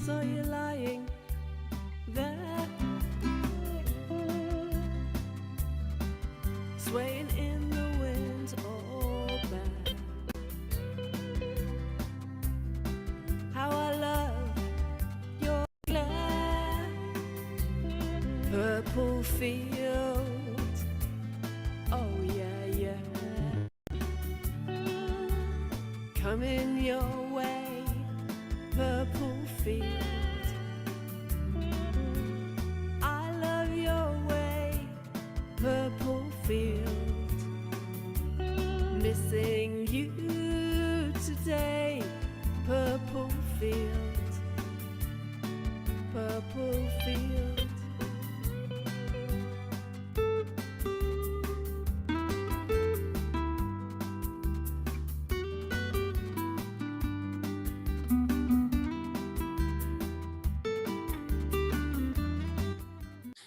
saw you lying there, swaying in the wind, all bad. How I love your glare, purple field, oh yeah, yeah. Coming your way, purple field. I love your way, purple field. Missing you today, purple field, purple field.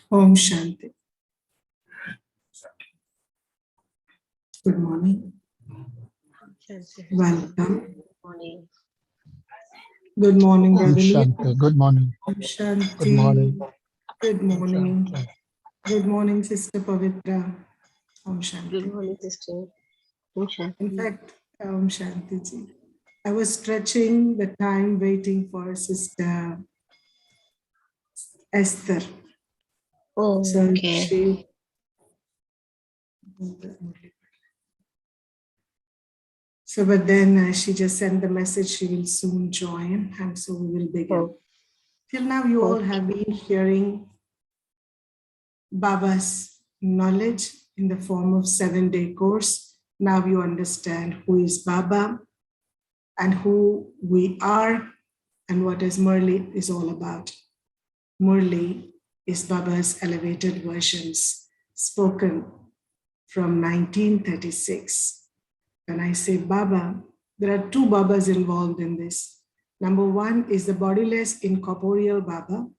Om Shanti. Good morning. Welcome. Good morning, Om Brother Neil. Shanti. Good morning. Om Shanti. Good morning. Good morning. Shanti. Good morning, Sister Pavitra. Om Shanti. Good morning, sister. Om Shanti. In fact, Om Shanti ji. I was stretching the time waiting for Sister Esther. Oh, So okay. but then she just sent the message she will soon join, and so we will begin. Oh. Till now, you all Okay. have been hearing Baba's knowledge in the form of 7-day course. Now you understand who is Baba and who we are and what is Murli is all about. Murli is Baba's elevated versions spoken from 1936. When I say Baba, there are two Babas involved in this. Number one is the bodiless incorporeal Baba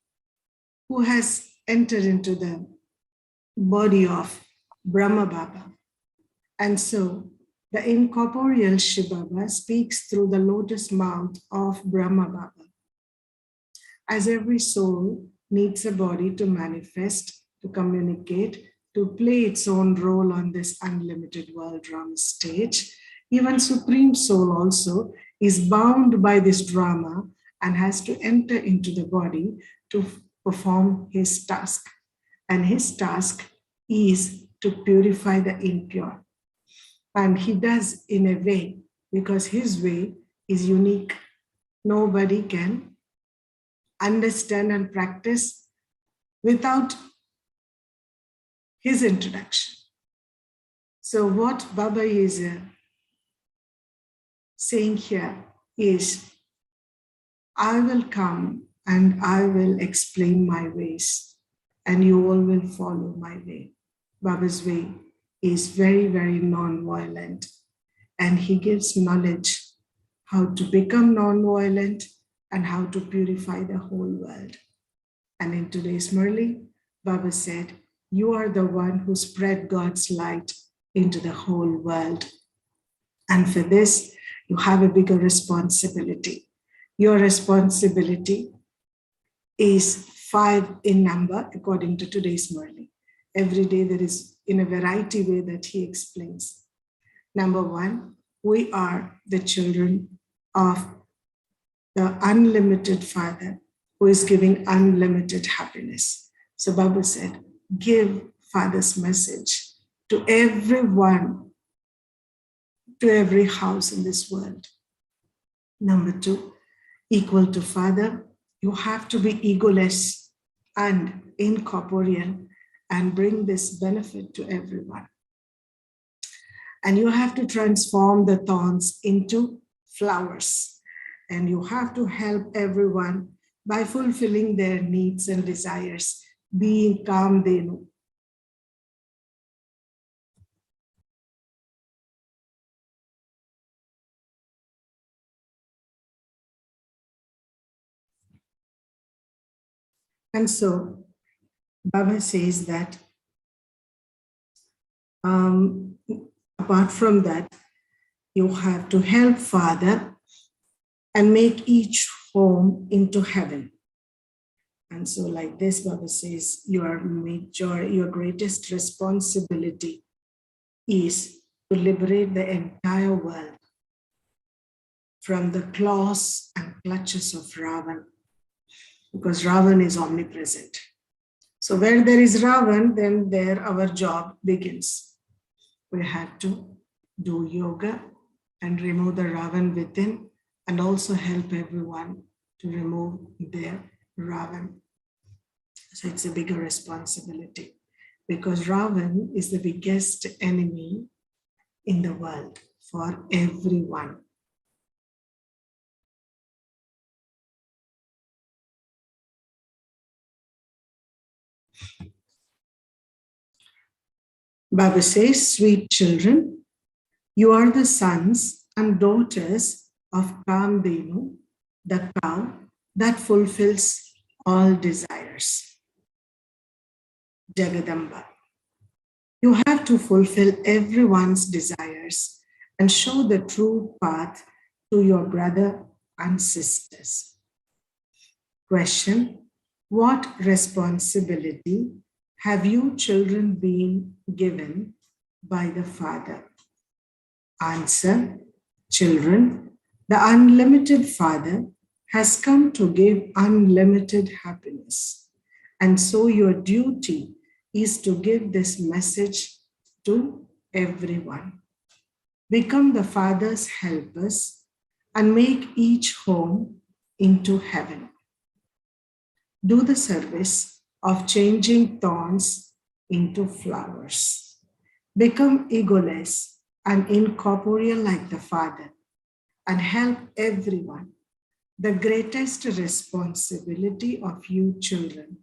who has entered into the body of Brahma Baba. And so the incorporeal Shiv Baba speaks through the lotus mouth of Brahma Baba. As every soul needs a body to manifest, to communicate, to play its own role on this unlimited world drama stage, even Supreme Soul also is bound by this drama and has to enter into the body to perform his task. And his task is to purify the impure. And he does in a way, because his way is unique. Nobody can understand and practice without his introduction. So what Baba is saying here is, I will come and I will explain my ways, and you all will follow my way. Baba's way is very, very non-violent, and he gives knowledge how to become non-violent and how to purify the whole world. And in today's Murli, Baba said, you are the one who spread God's light into the whole world. And for this, you have a bigger responsibility. Your responsibility is 5 in number, according to today's Murli. Every day there is in a variety way that he explains. Number 1, we are the children of the unlimited Father who is giving unlimited happiness. So Baba said, give Father's message to everyone, to every house in this world. Number 2, equal to Father, you have to be egoless and incorporeal and bring this benefit to everyone. And you have to transform the thorns into flowers. And you have to help everyone by fulfilling their needs and desires, being Kamdenu. And so Baba says that apart from that, you have to help Father and make each home into heaven. And so, like this, Baba says, your greatest responsibility is to liberate the entire world from the claws and clutches of Ravan, because Ravan is omnipresent. So where there is Ravan, then there our job begins. We have to do yoga and remove the Ravan within, and also help everyone to remove their Ravan. So it's a bigger responsibility, because Ravan is the biggest enemy in the world for everyone. Baba says, sweet children, you are the sons and daughters of Kamdenu, the cow that fulfills all desires. Jagadamba. You have to fulfill everyone's desires and show the true path to your brother and sisters. Question: what responsibility have you children been given by the Father? Answer: children, the unlimited Father has come to give unlimited happiness. And so your duty is to give this message to everyone. Become the Father's helpers and make each home into heaven. Do the service of changing thorns into flowers. Become egoless and incorporeal like the Father, and help everyone. The greatest responsibility of you children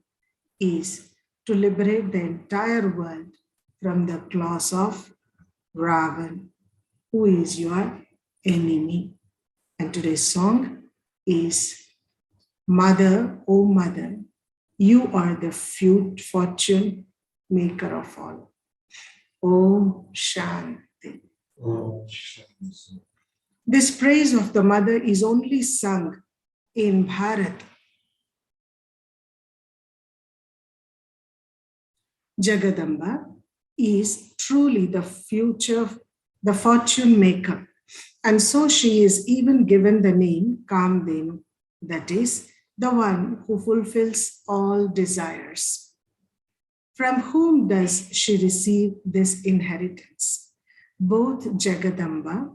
is to liberate the entire world from the claws of Ravan, who is your enemy. And today's song is Mother, oh Mother, you are the fortune maker of all. Om Shanti. Om Shanti. This praise of the mother is only sung in Bharat. Jagadamba is truly the fortune maker. And so she is even given the name Kamdenu, that is, the one who fulfills all desires. From whom does she receive this inheritance? Both Jagadamba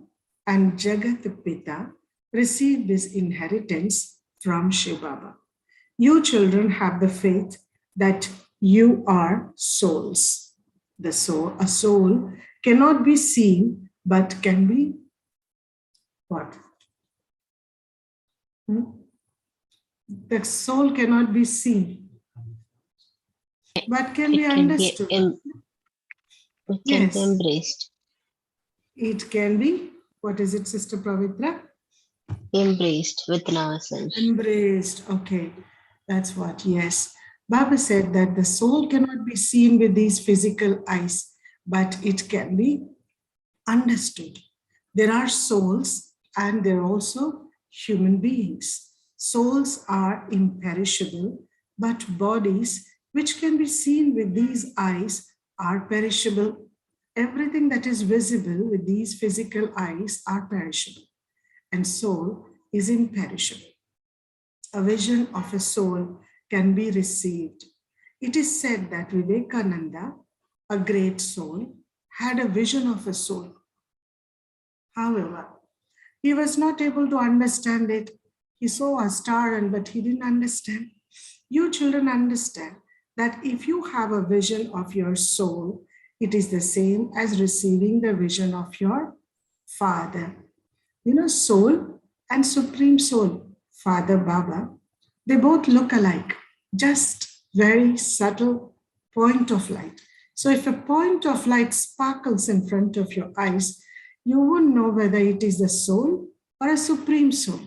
and Jagatpita receive this inheritance from Shiv Baba. You children have the faith that you are souls. A soul cannot be seen, but can be what? The soul cannot be seen, but can be understood. It can Yes. be embraced. It can be, what is it, Sister Pavitra? Embraced within ourselves. Embraced. Okay, that's what, yes. Baba said that the soul cannot be seen with these physical eyes, but it can be understood. There are souls and there are also human beings. Souls are imperishable, but bodies which can be seen with these eyes are perishable. Everything that is visible with these physical eyes are perishable, and soul is imperishable. A vision of a soul can be received. It is said that Vivekananda, a great soul, had a vision of a soul. However, he was not able to understand it. He saw a star, but he didn't understand. You children understand that if you have a vision of your soul, it is the same as receiving the vision of your Father. You know, soul and Supreme Soul, Father Baba, they both look alike, just very subtle point of light. So if a point of light sparkles in front of your eyes, you won't know whether it is the soul or a Supreme Soul.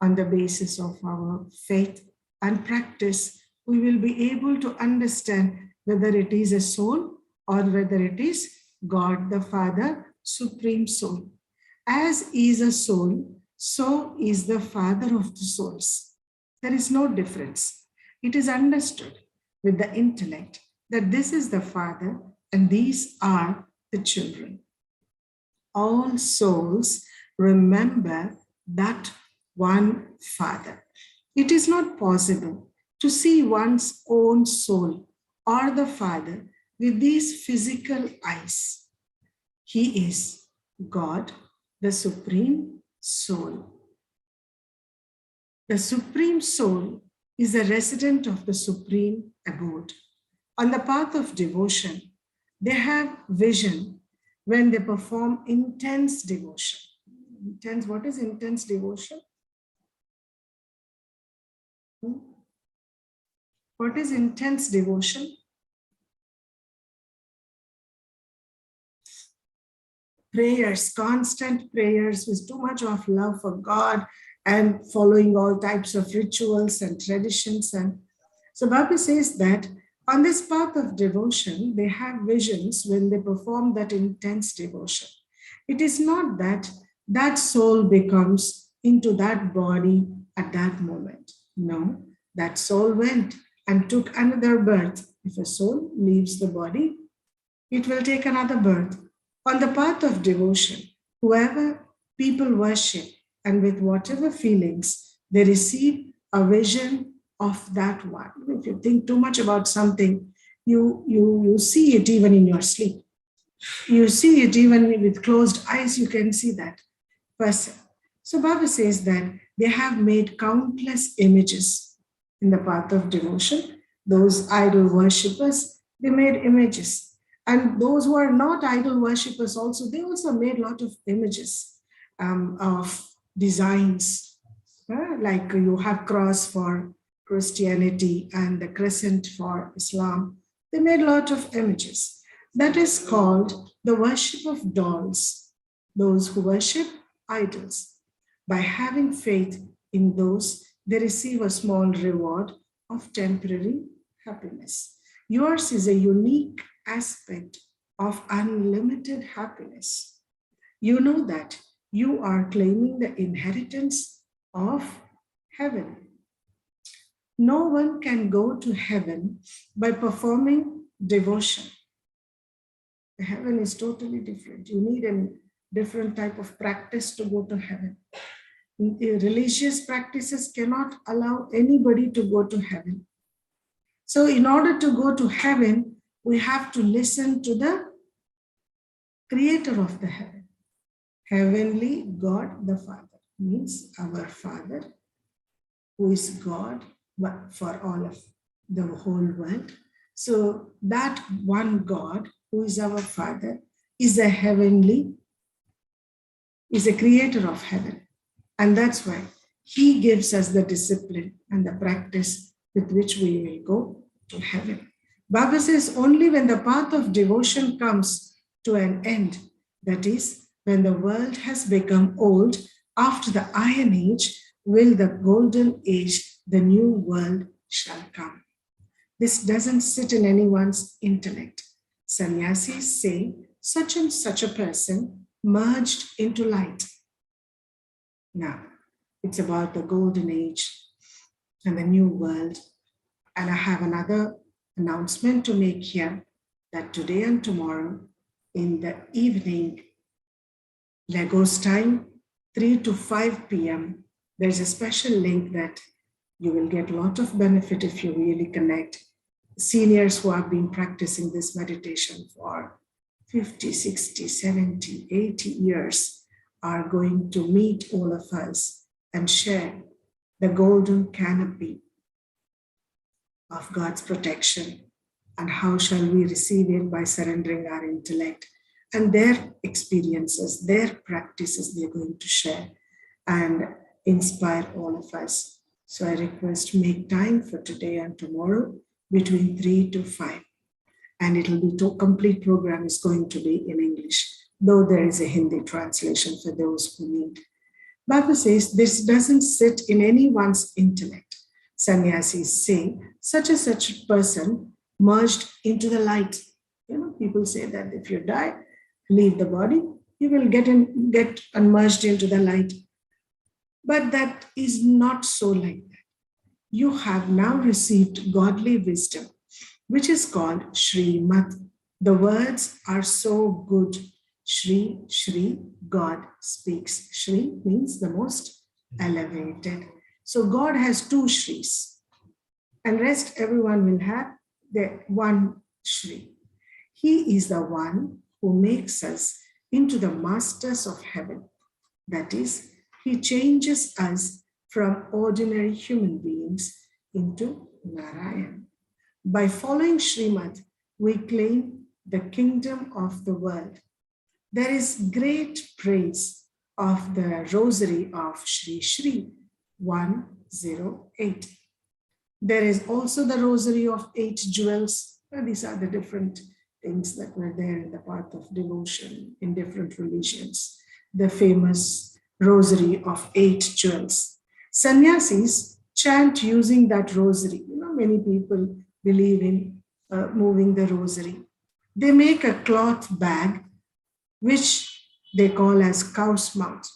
On the basis of our faith and practice, we will be able to understand whether it is a soul or whether it is God the Father, Supreme Soul. As is a soul, so is the Father of the souls. There is no difference. It is understood with the intellect that this is the Father and these are the children. All souls remember that one Father. It is not possible to see one's own soul or the Father with these physical eyes. He is God, the Supreme Soul. The Supreme Soul is a resident of the Supreme Abode. On the path of devotion, they have vision when they perform intense devotion. Intense, what is intense devotion? What is intense devotion? Prayers, constant prayers with too much of love for God and following all types of rituals and traditions. And so Baba says that on this path of devotion, they have visions when they perform that intense devotion. It is not that that soul becomes into that body at that moment. No, that soul went and took another birth. If a soul leaves the body, it will take another birth. On the path of devotion, whoever people worship and with whatever feelings, they receive a vision of that one. If you think too much about something, you see it even in your sleep. You see it even with closed eyes, you can see that person. So Baba says that they have made countless images in the path of devotion. Those idol worshippers, they made images. And those who are not idol worshippers also, they also made a lot of images of designs. Like you have cross for Christianity and the crescent for Islam. They made a lot of images. That is called the worship of dolls, those who worship idols. By having faith in those, they receive a small reward of temporary happiness. Yours is a unique aspect of unlimited happiness. You know that you are claiming the inheritance of heaven. No one can go to heaven by performing devotion. Heaven is totally different. You need a different type of practice to go to heaven. Religious practices cannot allow anybody to go to heaven. So in order to go to heaven, we have to listen to the creator of the heaven. Heavenly God the Father means our Father, who is God for all of the whole world. So that one God, who is our Father, is a heavenly, is a creator of heaven. And that's why he gives us the discipline and the practice with which we will go to heaven. Baba says only when the path of devotion comes to an end, that is, when the world has become old, after the Iron Age, will the golden age, the new world shall come. This doesn't sit in anyone's intellect. Sannyasis say such and such a person merged into light. Now, it's about the golden age and the new world. And I have another announcement to make here, that today and tomorrow in the evening, Lagos time, 3 to 5 p.m., there's a special link that you will get a lot of benefit if you really connect. Seniors who have been practicing this meditation for 50, 60, 70, 80 years are going to meet all of us and share the golden canopy of God's protection. And how shall we receive it? By surrendering our intellect, and their experiences, their practices they're going to share and inspire all of us. So I request make time for today and tomorrow between 3 to 5. And it'll be complete program is going to be in English, though there is a Hindi translation for those who need. Baba says this doesn't sit in anyone's intellect. Sannyasis say such a such person merged into the light. You know, people say that if you die, leave the body, you will get merged into the light. But that is not so like that. You have now received godly wisdom, which is called Srimat. The words are so good. Shri, Shri, God speaks. Shri means the most elevated. So God has two Shris, and rest everyone will have the one Shri. He is the one who makes us into the masters of heaven. That is, he changes us from ordinary human beings into Narayan. By following Srimad, we claim the kingdom of the world. There is great praise of the rosary of Shri Shri 108. There is also the rosary of 8 jewels. These are the different things that were there in the path of devotion in different religions. The famous rosary of 8 jewels. Sannyasis chant using that rosary. Many people believe in moving the rosary. They make a cloth bag, which they call as cow's mouth.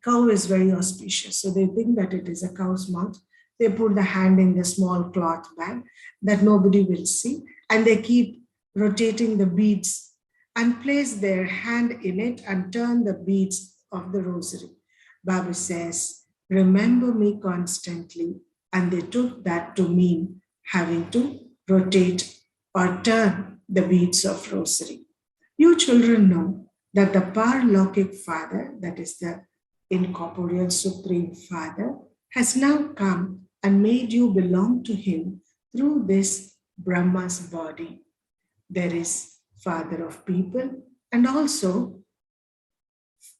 Cow is very auspicious, so they think that it is a cow's mouth. They put the hand in the small cloth bag that nobody will see, and they keep rotating the beads and place their hand in it and turn the beads of the rosary. Baba says, remember me constantly, and they took that to mean having to rotate or turn the beads of rosary. You children know that the Parlokik Father, that is the incorporeal Supreme Father, has now come and made you belong to him through this Brahma's body. There is Father of people and also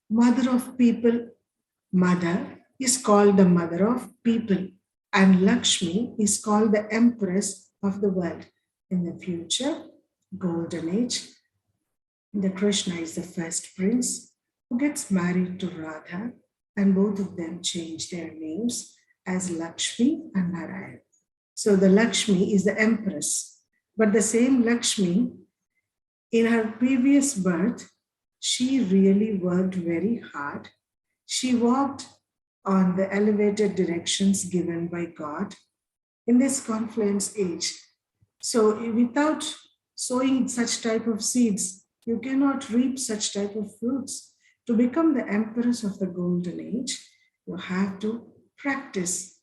Mother of people. Mother is called the Mother of people, and Lakshmi is called the Empress of the world. In the future, Golden Age, the Krishna is the first prince who gets married to Radha, and both of them change their names as Lakshmi and Narayan. So the Lakshmi is the empress, but the same Lakshmi, in her previous birth, she really worked very hard. She walked on the elevated directions given by God in this confluence age. So without sowing such type of seeds, you cannot reap such type of fruits. To become the empress of the golden age, you have to practice,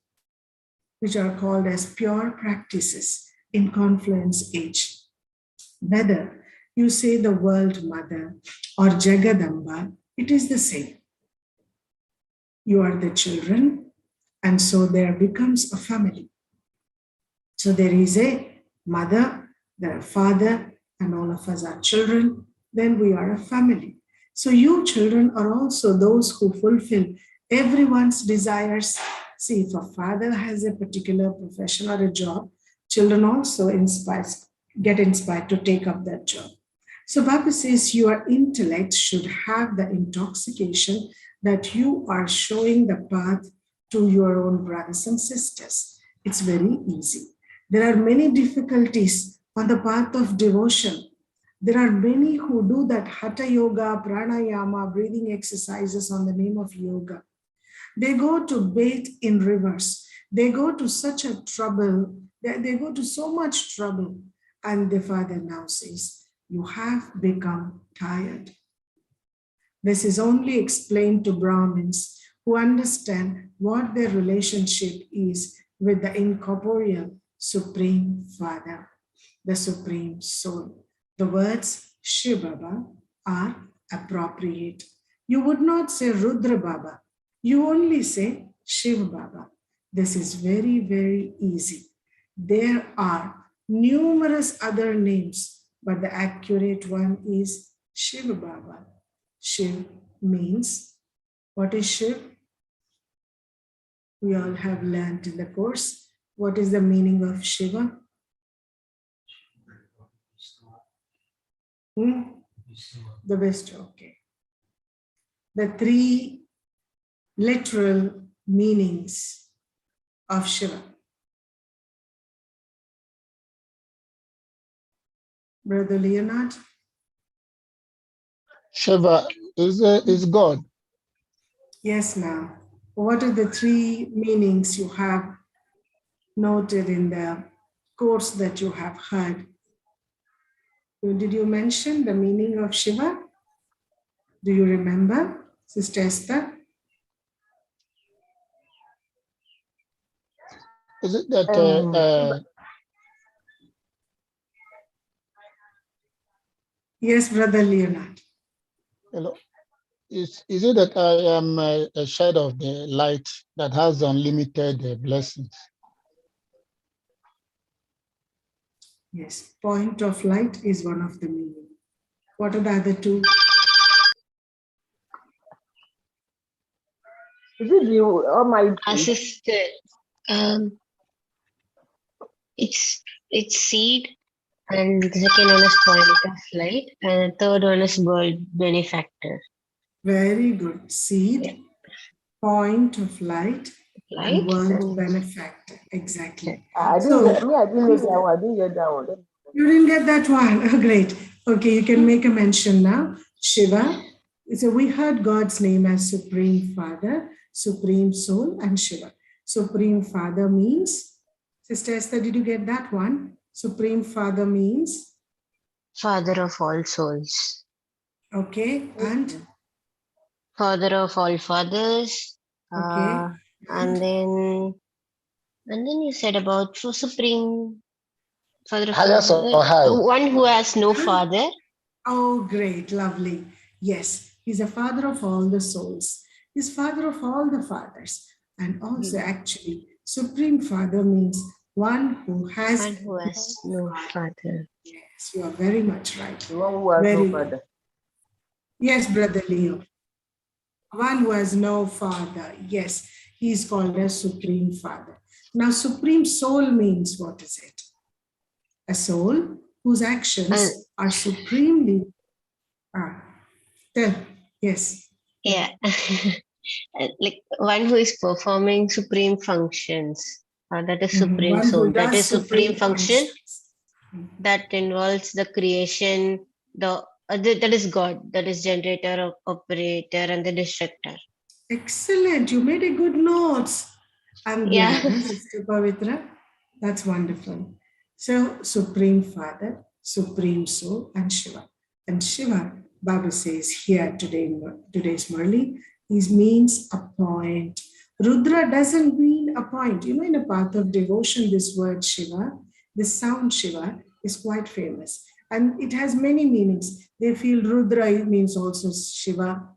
which are called as pure practices in confluence age. Whether you say the world mother or Jagadamba, it is the same. You are the children, and so there becomes a family. So there is a mother, there are father, and all of us are children, then we are a family. So you children are also those who fulfill everyone's desires. See, if a father has a particular profession or a job, children also get inspired to take up that job. So Baba says your intellect should have the intoxication that you are showing the path to your own brothers and sisters. It's very easy. There are many difficulties on the path of devotion. There are many who do that hatha yoga, pranayama, breathing exercises on the name of yoga. They go to bathe in rivers. They go to such a trouble. They go to so much trouble. And the Father now says, you have become tired. This is only explained to Brahmins who understand what their relationship is with the incorporeal Supreme Father, the Supreme Soul. The words Shiv Baba are appropriate. You would not say Rudra Baba. You only say Shiv Baba. This is very, very easy. There are numerous other names, but the accurate one is Shiv Baba. Shiv means, what is Shiv? We all have learned in the course. What is the meaning of Shiva? The best, okay. The three literal meanings of Shiva. Brother Leonard? Shiva is God. Yes, ma'am. What are the three meanings you have noted in the course that you have heard? Did you mention the meaning of Shiva? Do you remember, Sister Esther? Is it that Yes, Brother Leonard. hello? Is it that I am a shadow of the light that has unlimited blessings? Yes, point of light is one of the meaning. What are the other two? Is it the Almighty? Assisted. It's seed, and the second one is point of light, and the third one is world benefactor. Very good. Seed, point of light, Light and world and benefactor. Exactly. I didn't So- get I didn't get that one. I didn't get that one. You didn't get that one. Oh, great. Okay, you can make a mention now. Shiva. So we heard God's name as Supreme Father, Supreme Soul, and Shiva. Supreme Father means, Sister Esther, did you get that one? Supreme Father means, father of all souls, okay, and father of all fathers. okay. And then you said about for supreme father of Highest all, or high? one who has no father. Oh, great, lovely. Yes, he's a father of all the souls. He's father of all the fathers. And also, actually, Supreme Father means one who has. One who has no father. Yes, you are very much right. The one who has Very no good. father. Yes, Brother Leo. One who has no father. Yes, he is called as Supreme Father. Now, Supreme Soul means what is it? A soul whose actions are supremely. Tell. Yes. Yeah. Like one who is performing supreme functions. That is supreme One who soul. That does is supreme function functions. that involves the creation, that is God, that is generator, operator, and the destructor. Excellent. You made a good notes. I'm Yeah. glad, Sister Pavitra. That's wonderful. So, Supreme Father, Supreme Soul, and Shiva. And Shiva, Baba says here today, today's Murli, this means appoint. Rudra doesn't mean appoint. You know, in a path of devotion, this word Shiva, this sound Shiva is quite famous. And it has many meanings. They feel Rudra means also Shiva.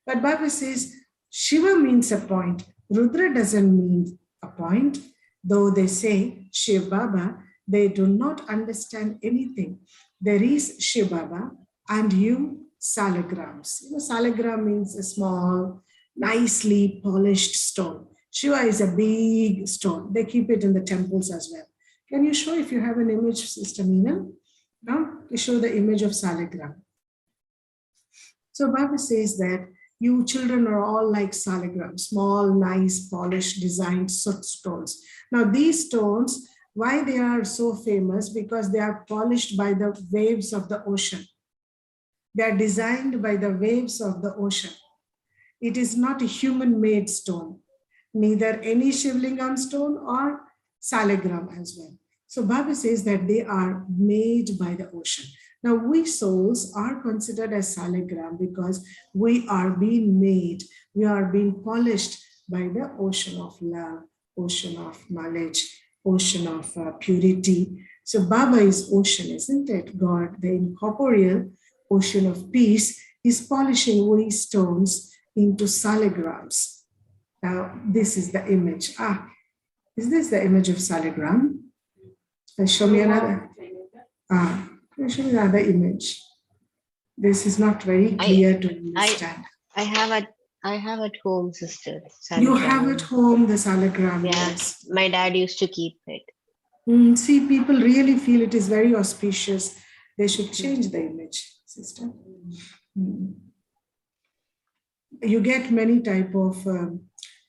But Baba says Shiva means appoint. Rudra doesn't mean appoint. Though they say Shiv Baba, they do not understand anything. There is Shiv Baba and you salagrams. You know, salagram means a small, nicely polished stone. Shiva is a big stone. They keep it in the temples as well. Can you show if you have an image, Sister Meena? Now, you show the image of salagram. So Baba says that you children are all like salagram, small, nice, polished, designed soot stones. Now these stones, why they are so famous? Because they are polished by the waves of the ocean. They are designed by the waves of the ocean. It is not a human-made stone, neither any Shivlingam stone or salagram as well. So Baba says that they are made by the ocean. Now we souls are considered as salagram because we are being made, we are being polished by the ocean of love, ocean of knowledge, ocean of purity. So Baba is ocean, isn't it? God, the incorporeal ocean of peace, is polishing we stones into salagrams. Now, this is the image. Is this the image of salagram? Show me another. Show me another image. This is not very clear to understand. I have at home, sister. You have salagram. at home the salagram, Yeah, yes. my dad used to keep it. See, people really feel it is very auspicious. They should change the image, sister. You get many type of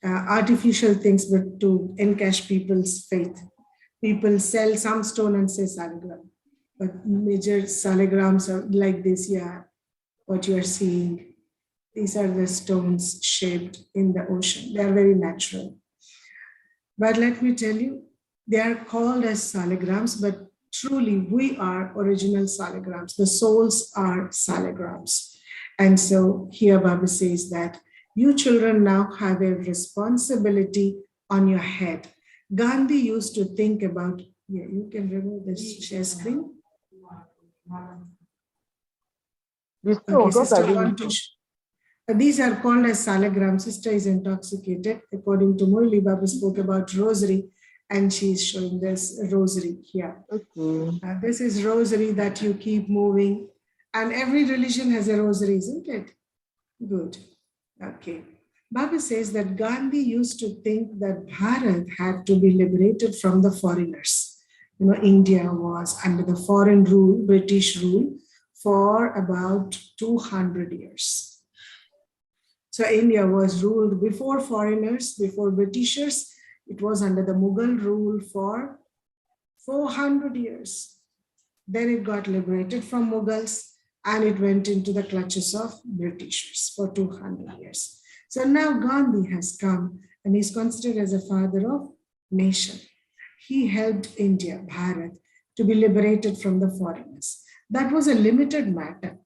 artificial things, but to encash people's faith. People sell some stone and say salagram, but major salagrams are like this, yeah, what you are seeing. These are the stones shaped in the ocean. They are very natural. But let me tell you, they are called as salagrams, but truly we are original salagrams. The souls are salagrams. And so here Baba says that you children now have a responsibility on your head. Gandhi used to think about, yeah, you can remove the share screen. The Okay, stones, what sister, are they? want to these are called as salagrams. Sister is intoxicated. According to Murli, Baba spoke about rosary, and she is showing this rosary here. Okay. This is rosary that you keep moving, and every religion has a rosary, isn't it? Good. Okay. Baba says that Gandhi used to think that Bharat had to be liberated from the foreigners. You know, India was under the foreign rule, British rule, for about 200 years. So India was ruled before foreigners, before Britishers. It was under the Mughal rule for 400 years. Then it got liberated from Mughals and it went into the clutches of Britishers for 200 years. So now Gandhi has come and is considered as a father of nation. He helped India, Bharat, to be liberated from the foreigners. That was a limited matter.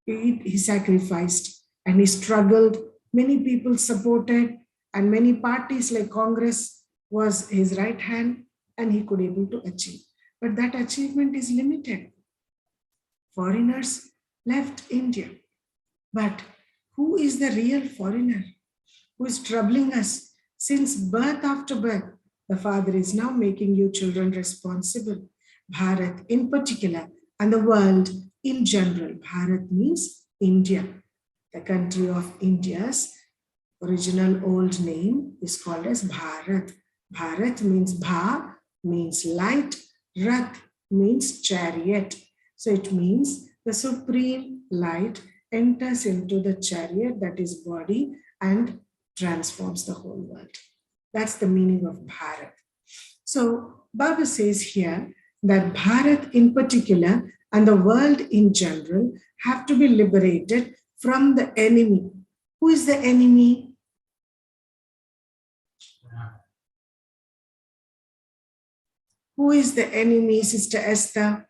He sacrificed and he struggled. Many people supported, and many parties like Congress was his right hand, and he could able to achieve. But that achievement is limited. Foreigners left India. But who is the real foreigner who is troubling us since birth after birth? The Father is now making you children responsible. Bharat in particular and the world in general. Bharat means India. The country of India's original old name is called as Bharat. Bharat means Bha, means light, Rath means chariot. So it means the supreme light enters into the chariot, that is body, and transforms the whole world. That's the meaning of Bharat. So Baba says here that Bharat in particular and the world in general have to be liberated from the enemy. Who is the enemy? Who is the enemy, Sister Esther?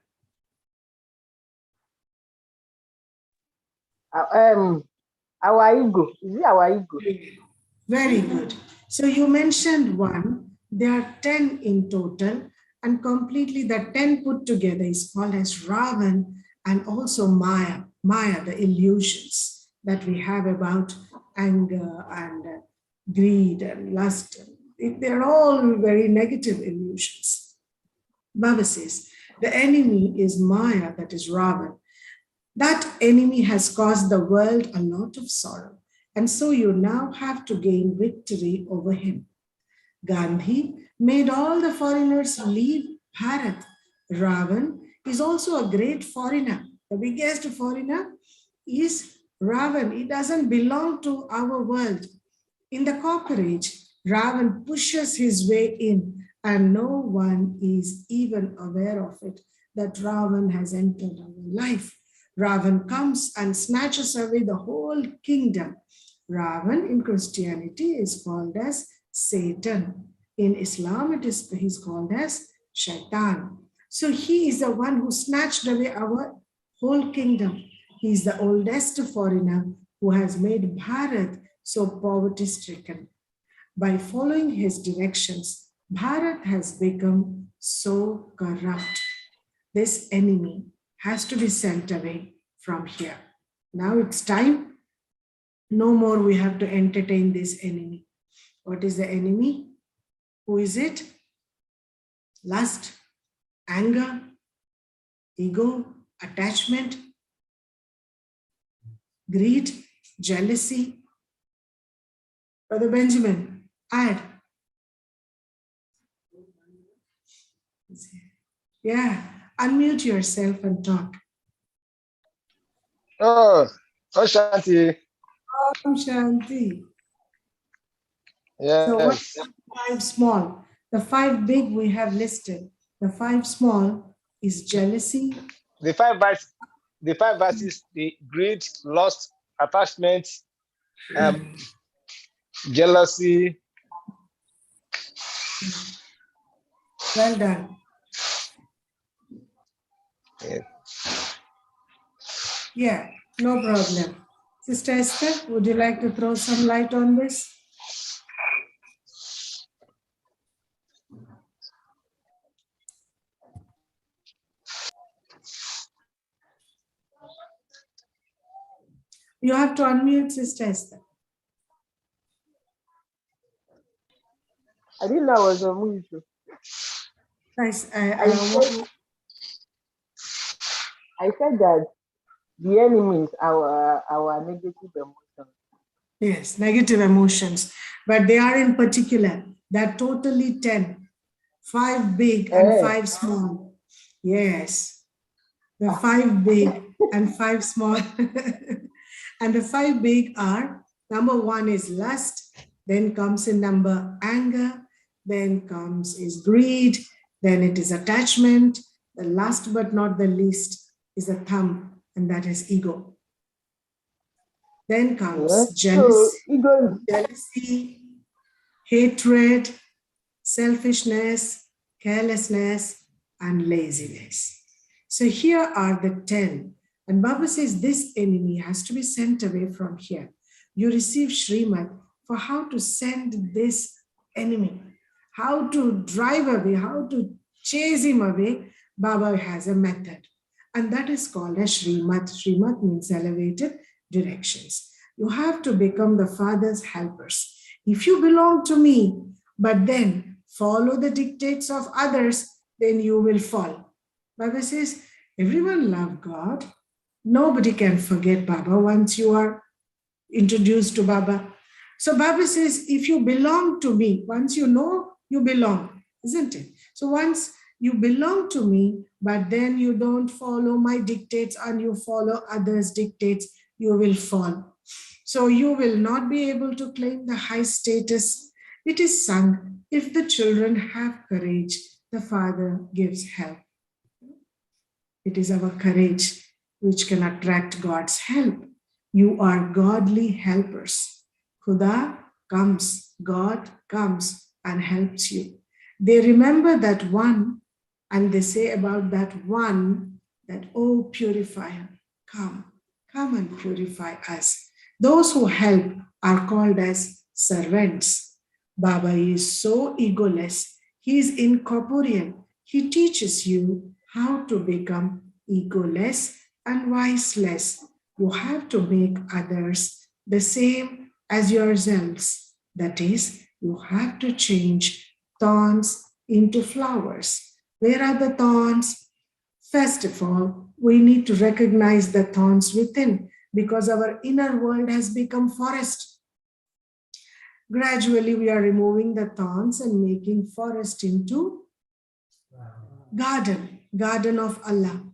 Our ego. Is it our ego? Very good. So you mentioned one. There are 10 in total, and completely the 10 put together is called as Ravan and also Maya. Maya, the illusions that we have about anger and greed and lust. They're all very negative illusions. Baba says the enemy is Maya, that is Ravan. That enemy has caused the world a lot of sorrow. And so you now have to gain victory over him. Gandhi made all the foreigners leave Bharat. Ravan is also a great foreigner. The biggest foreigner is Ravan. It doesn't belong to our world. In the copper age, Ravan pushes his way in, and no one is even aware of it, that Ravan has entered our life. Ravan comes and snatches away the whole kingdom. Ravan in Christianity is called as Satan. In Islam, he's called as Shaitan. So he is the one who snatched away our whole kingdom. He is the oldest foreigner who has made Bharat so poverty-stricken. By following his directions, Bharat has become so corrupt. This enemy has to be sent away from here. Now it's time. No more we have to entertain this enemy. What is the enemy? Who is it? Lust, anger, ego, attachment, greed, jealousy. Brother Benjamin, add. Yeah, unmute yourself and talk. Oh, Shanti. Om Shanti. Yes. So what's the 5 small? The 5 big we have listed. The 5 small is jealousy. The five verses, the greed, lust, attachment, jealousy. Well done. Yeah. Yeah, no problem. Sister Esther, would you like to throw some light on this? You have to unmute, Sister Esther. I didn't know I was on mute. Nice. I said that the enemy is our negative emotions. Yes, negative emotions, but they are in particular. They're totally 10, 5 big and 5 small. Yes, the 5 big and 5 small. And the 5 big are, number 1 is lust, then comes in number anger, then comes is greed, then it is attachment. The last but not the least is a thumb, and that is ego. Then comes jealousy, hatred, selfishness, carelessness, and laziness. So here are the 10. And Baba says this enemy has to be sent away from here. You receive Srimad for how to send this enemy, how to drive away, how to chase him away. Baba has a method. And that is called a Srimad. Srimad means elevated directions. You have to become the Father's helpers. If you belong to me, but then follow the dictates of others, then you will fall. Baba says, everyone love God. Nobody can forget Baba once you are introduced to Baba. So Baba says, if you belong to me, once you know, you belong, isn't it? So once you belong to me, but then you don't follow my dictates and you follow others' dictates, you will fall. So you will not be able to claim the high status. It is sung, if the children have courage, the Father gives help. It is our courage which can attract God's help. You are godly helpers. Khuda comes, God comes and helps you. They remember that one and they say about that one that, oh, purifier, come and purify us. Those who help are called as servants. Baba is so egoless. He is incorporeal. He teaches you how to become egoless and viceless. You have to make others the same as yourselves. That is, you have to change thorns into flowers. Where are the thorns? First of all, we need to recognize the thorns within, because our inner world has become forest. Gradually, we are removing the thorns and making forest into garden of Allah.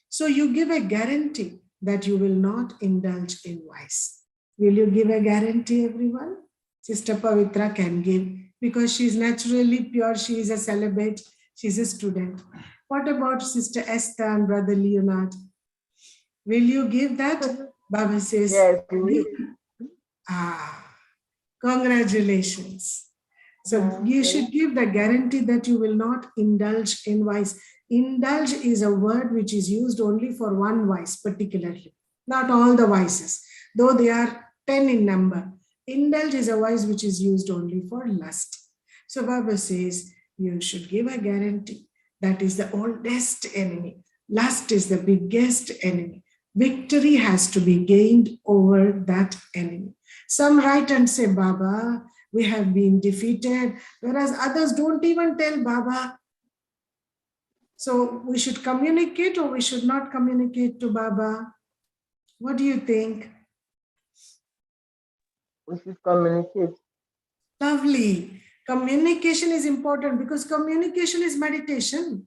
So you give a guarantee that you will not indulge in vice. Will you give a guarantee, everyone? Sister Pavitra can give, because she is naturally pure. She is a celibate. She is a student. What about Sister Esther and Brother Leonard? Will you give that? Baba says, yes, congratulations. So you should give the guarantee that you will not indulge in vice. Indulge is a word which is used only for one vice particularly, not all the vices, though they are 10 in number. Indulge is a vice which is used only for lust. So Baba says you should give a guarantee. That is the oldest enemy. Lust is the biggest enemy. Victory has to be gained over that enemy. Some write and say, Baba, we have been defeated, whereas others don't even tell Baba. So we should communicate or we should not communicate to Baba? What do you think? we should communicate. Lovely. Communication is important because communication is meditation.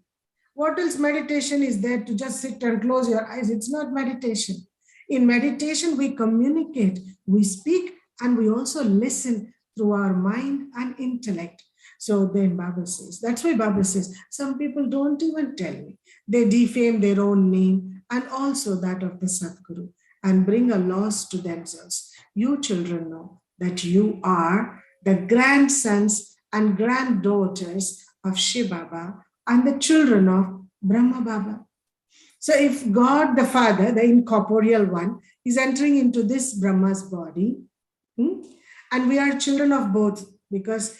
What else meditation is there to just sit and close your eyes? It's not meditation. In meditation, we communicate, we speak, and we also listen through our mind and intellect. So then Baba says, that's why Baba says, some people don't even tell me. They defame their own name and also that of the Sadguru. and bring a loss to themselves. You children know that you are the grandsons and granddaughters of Shiv Baba and the children of Brahma Baba. So if God the Father, the incorporeal one, is entering into this Brahma's body, and we are children of both, because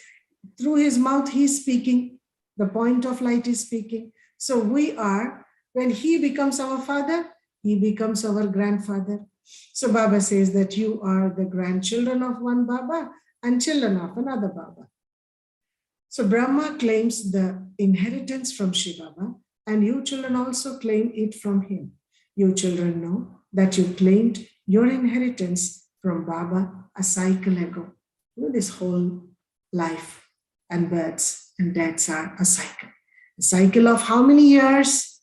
through his mouth he is speaking, the point of light is speaking. So we are, when he becomes our father, he becomes our grandfather. So Baba says that you are the grandchildren of one Baba and children of another Baba. So Brahma claims the inheritance from Shiv Baba, and you children also claim it from him. You children know that you claimed your inheritance from Baba a cycle ago. This whole life and births and deaths are a cycle. A cycle of how many years?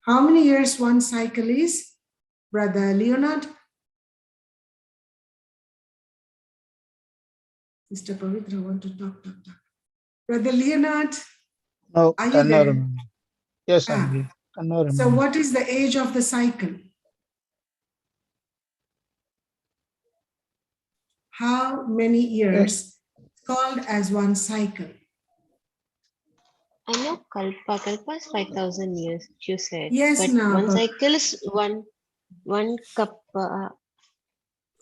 How many years one cycle is? Brother Leonard? Sister Pavitra, want to talk. Brother Leonard? No, Are you cannot there? remember. Yes, I'm Ah. here. Cannot So remember. what is the age of the cycle? How many years called as one cycle? I know Kalpa. Kalpa is 5,000 years, you said. Yes, But now, one cycle is one kalpa.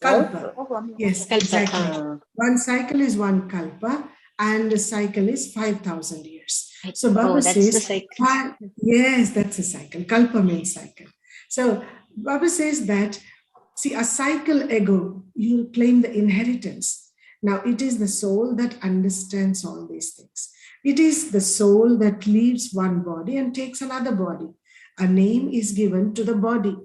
Kalpa. Yes, Kalpa. exactly. One cycle is one kalpa, and the cycle is 5,000 years. So Baba that's the says, cycle. yes, that's a cycle. Kalpa means cycle. So Baba says that, see, a cycle ago, you claim the inheritance. Now it is the soul that understands all these things. It is the soul that leaves one body and takes another body. A name is given to the body.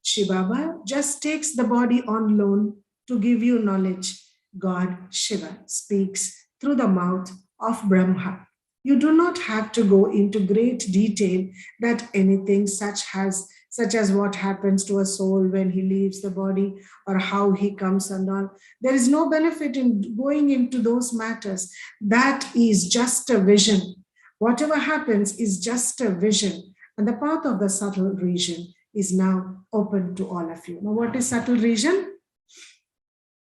Shiv Baba just takes the body on loan to give you knowledge. God, Shiva, speaks through the mouth of Brahma. You do not have to go into great detail that anything such as what happens to a soul when he leaves the body or how he comes and all. There is no benefit in going into those matters. That is just a vision. Whatever happens is just a vision. And the path of the subtle region is now open to all of you. Now, what is subtle region?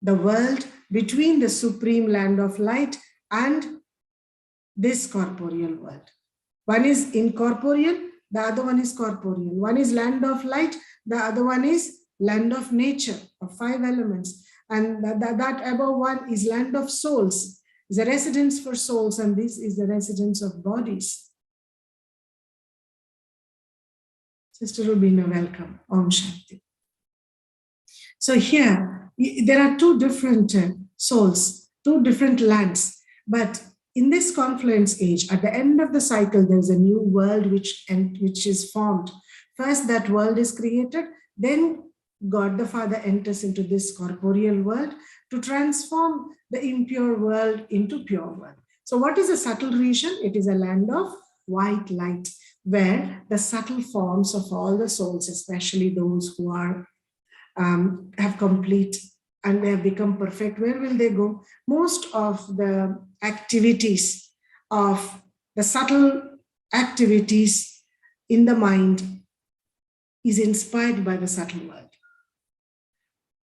The world between the supreme land of light and this corporeal world. One is incorporeal, the other one is corporeal. One is land of light, the other one is land of nature, of 5 elements. And that above one is land of souls, is a residence for souls, and this is the residence of bodies. Sister Rubina, welcome. Om Shanti. So here, there are 2 different souls, 2 different lands. But in this confluence age, at the end of the cycle, there's a new world which is formed. First, that world is created. Then God the Father enters into this corporeal world to transform the impure world into pure world. So what is a subtle region? It is a land of white light, where the subtle forms of all the souls, especially those who are have complete and they have become perfect, where will they go? Most of the activities of the subtle activities in the mind is inspired by the subtle world.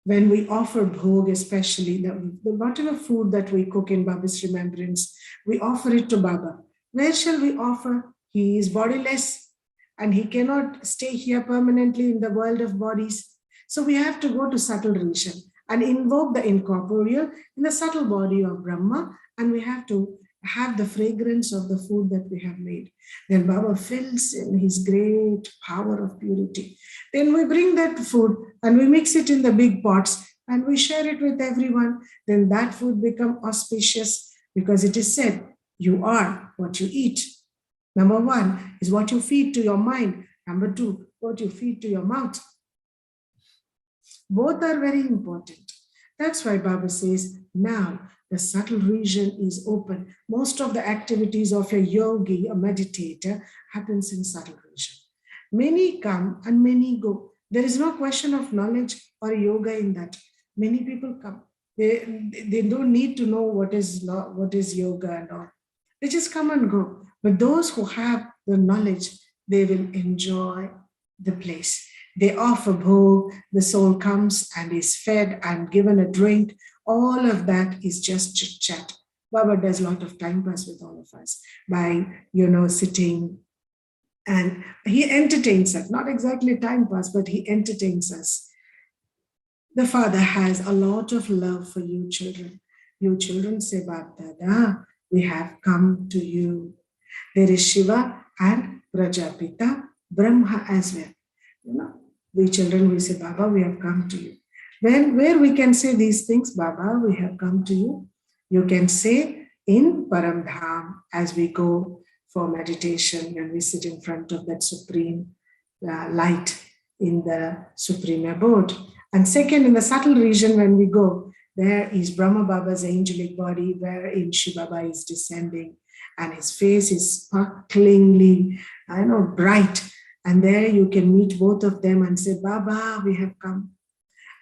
When we offer bhog, especially the whatever food that we cook in Baba's remembrance, we offer it to Baba. Where shall we offer? He is bodiless and he cannot stay here permanently in the world of bodies. So we have to go to subtle region and invoke the incorporeal in the subtle body of Brahma, and we have to have the fragrance of the food that we have made. Then Baba fills in his great power of purity. Then we bring that food and we mix it in the big pots and we share it with everyone. Then that food becomes auspicious, because it is said, you are what you eat. Number 1 is what you feed to your mind. Number 2, what you feed to your mouth. Both are very important. That's why Baba says, now the subtle region is open. Most of the activities of a yogi, a meditator, happens in subtle region. Many come and many go. There is no question of knowledge or yoga in that. Many people come. They don't need to know what is yoga and all. They just come and go. But those who have the knowledge, they will enjoy the place. They offer bhog, the soul comes and is fed and given a drink. All of that is just chit chat. Baba does a lot of time pass with all of us by, sitting, and he entertains us, not exactly time pass, but he entertains us. The Father has a lot of love for you children. You children say, Bab Dada, we have come to you. There is Shiva and Prajapita, Brahma as well. We children, we say, Baba, we have come to you. Where we can say these things, Baba, we have come to you. You can say in Paramdham as we go for meditation, when we sit in front of that supreme light in the supreme abode. And second, in the subtle region, when we go, there is Brahma Baba's angelic body, wherein Shiva Baba is descending, and his face is sparklingly, bright. And there you can meet both of them and say, Baba, we have come.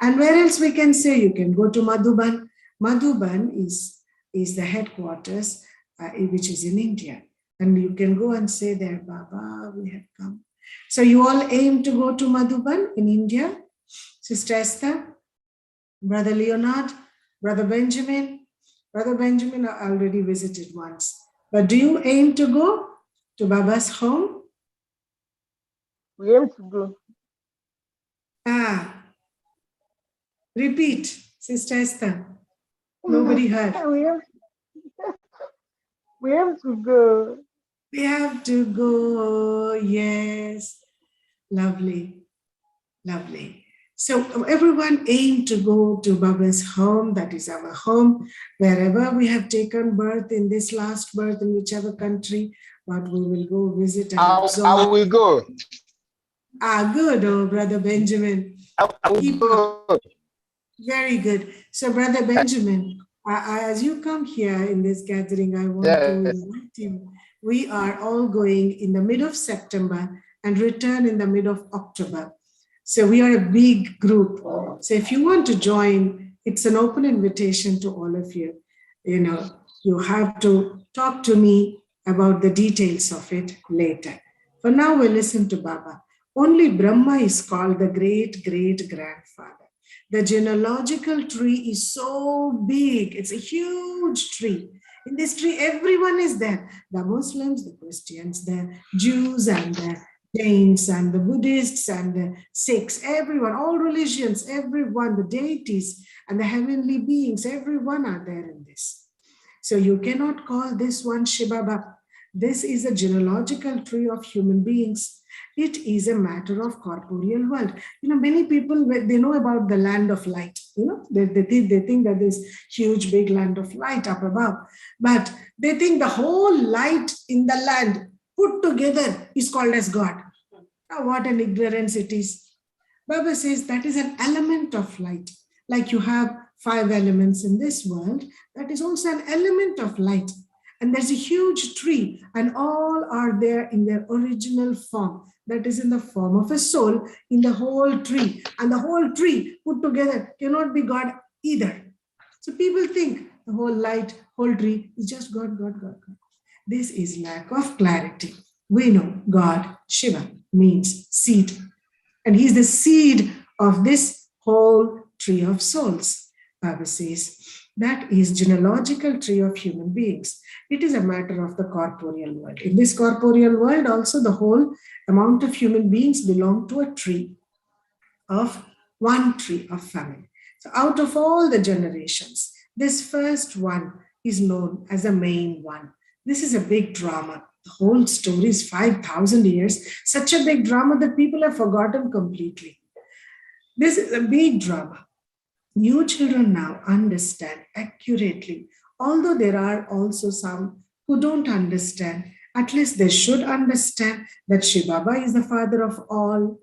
And where else we can say? You can go to Madhuban. Madhuban is the headquarters, which is in India. And you can go and say there, Baba, we have come. So you all aim to go to Madhuban in India? Sister Esther, Brother Leonard, Brother Benjamin. Brother Benjamin I already visited once. But do you aim to go to Baba's home? We aim to go. Repeat, Sister Esther. Nobody heard. We have to go. We have to go. Yes. Lovely. Lovely. So everyone aim to go to Baba's home. That is our home. Wherever we have taken birth in this last birth, in whichever country, but we will go visit and absorb. I will go. Good, Brother Benjamin. I will go. Very good. So, Brother Benjamin, as you come here in this gathering, I want to invite you. We are all going in the mid of September and return in the mid of October. So we are a big group. So if you want to join, it's an open invitation to all of you. You have to talk to me about the details of it later. For now, we'll listen to Baba. Only Brahma is called the great-great-grandfather. The genealogical tree is so big. It's a huge tree. In this tree, everyone is there. The Muslims, the Christians, the Jews, and the Jains, and the Buddhists, and the Sikhs, everyone, all religions, everyone, the deities, and the heavenly beings, everyone are there in this. So you cannot call this one Shiva Baba. This is a genealogical tree of human beings. It is a matter of corporeal world. Many people, they know about the land of light. They think that there's huge, big land of light up above. But they think the whole light in the land put together is called as God. Now, what an ignorance it is. Baba says that is an element of light. Like you have 5 elements in this world, that is also an element of light. And there's a huge tree, and all are there in their original form. That is in the form of a soul in the whole tree. And the whole tree put together cannot be God either. So people think the whole light, whole tree is just God, God, God, God. This is lack of clarity. We know God, Shiva, means seed. And he's the seed of this whole tree of souls. Baba says, that is genealogical tree of human beings. It is a matter of the corporeal world. In this corporeal world, also the whole amount of human beings belong to a tree of one tree of family. So out of all the generations, this first one is known as the main one. This is a big drama. The whole story is 5,000 years. Such a big drama that people have forgotten completely. This is a big drama. You children now understand accurately. Although there are also some who don't understand, at least they should understand that Shiva Baba is the father of all.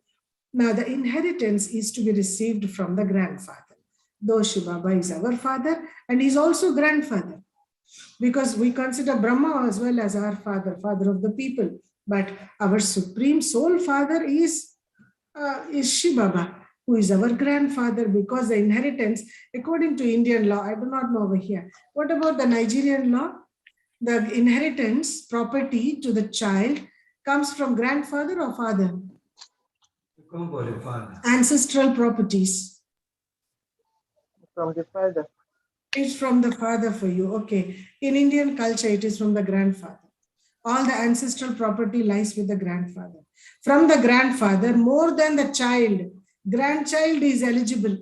Now the inheritance is to be received from the grandfather. Though Shiva Baba is our father and he's also grandfather. Because we consider Brahma as well as our father, father of the people. But our supreme soul father is Shiva Baba, who is our grandfather, because the inheritance, according to Indian law, I do not know over here. What about the Nigerian law? The inheritance property to the child comes from grandfather or father? Come for the father. Ancestral properties. From the father. It's from the father for you. Okay. In Indian culture, it is from the grandfather. All the ancestral property lies with the grandfather. From the grandfather, more than the child, grandchild is eligible.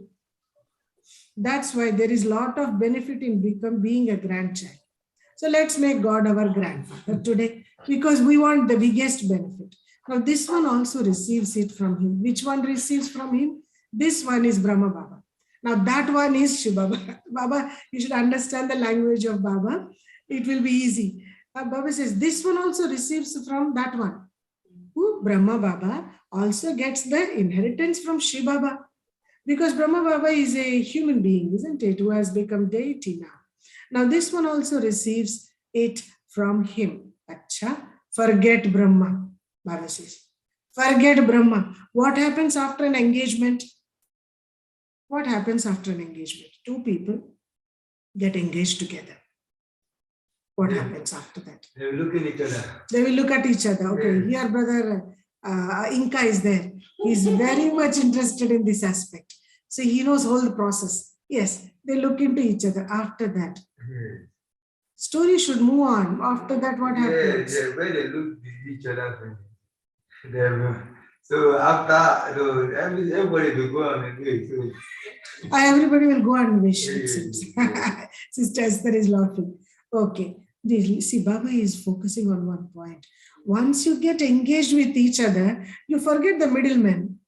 That's why there is a lot of benefit in being a grandchild. So let's make God our grandfather today because we want the biggest benefit. Now this one also receives it from him. Which one receives from him? This one is Brahma Baba. Now that one is Shiv Baba. Baba, you should understand the language of Baba. It will be easy. Baba says this one also receives from that one. Who? Brahma Baba also gets the inheritance from Shiv Baba. Because Brahma Baba is a human being, isn't it? Who has become deity now. Now this one also receives it from him. Acha, forget Brahma. Baba says, forget Brahma. What happens after an engagement? What happens after an engagement? Two people get engaged together. What happens after that? They will look at each other. They will look at each other. Okay, here brother Inca is there. He's very much interested in this aspect. So he knows all the process. Yes, they look into each other. After that, story should move on. After that, what happens? Yeah, when they look at each other, so after everybody will go on and do it. So, Everybody will go and wish, it seems. Sister Esther is laughing. Okay. See, Baba is focusing on one point. Once you get engaged with each other, you forget the middleman.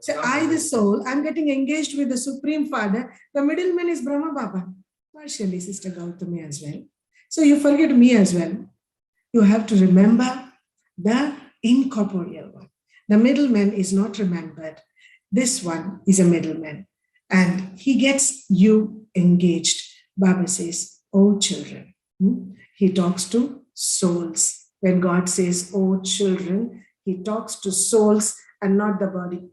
So I, the soul, I'm getting engaged with the Supreme Father. The middleman is Brahma Baba. Partially, Sister Gautami as well. So you forget me as well. You have to remember the incorporeal one. The middleman is not remembered. This one is a middleman. And he gets you engaged. Baba says, oh children. He talks to souls. When God says, oh children, he talks to souls and not the body.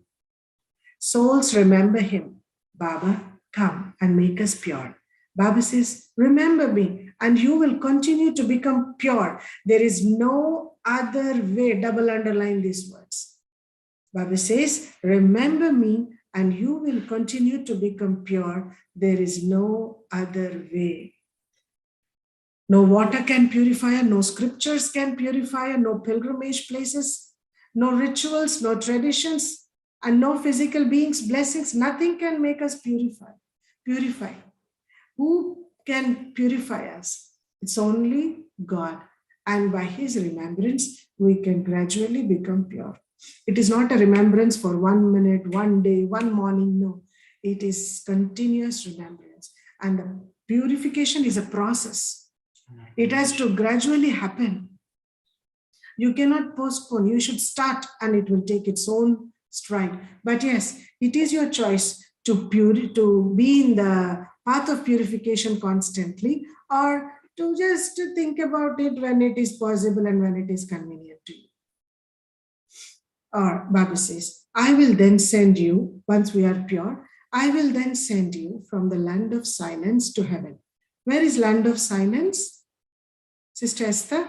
Souls remember him. Baba, come and make us pure. Baba says, remember me and you will continue to become pure. There is no other way. Double underline these words. Baba says, remember me and you will continue to become pure. There is no other way. No water can purify, no scriptures can purify, no pilgrimage places, no rituals, no traditions, and no physical beings, blessings. Nothing can make us purify. Who can purify us? It's only God. And by his remembrance, we can gradually become pure. It is not a remembrance for 1 minute, 1 day, 1 morning. No, it is continuous remembrance. And the purification is a process. It has to gradually happen. You cannot postpone. You should start and it will take its own stride. But yes, it is your choice to be in the path of purification constantly, or to just think about it when it is possible and when it is convenient to you. Or Baba says, I will then send you, once we are pure, I will then send you from the land of silence to heaven. Where is land of silence? Sister Esther?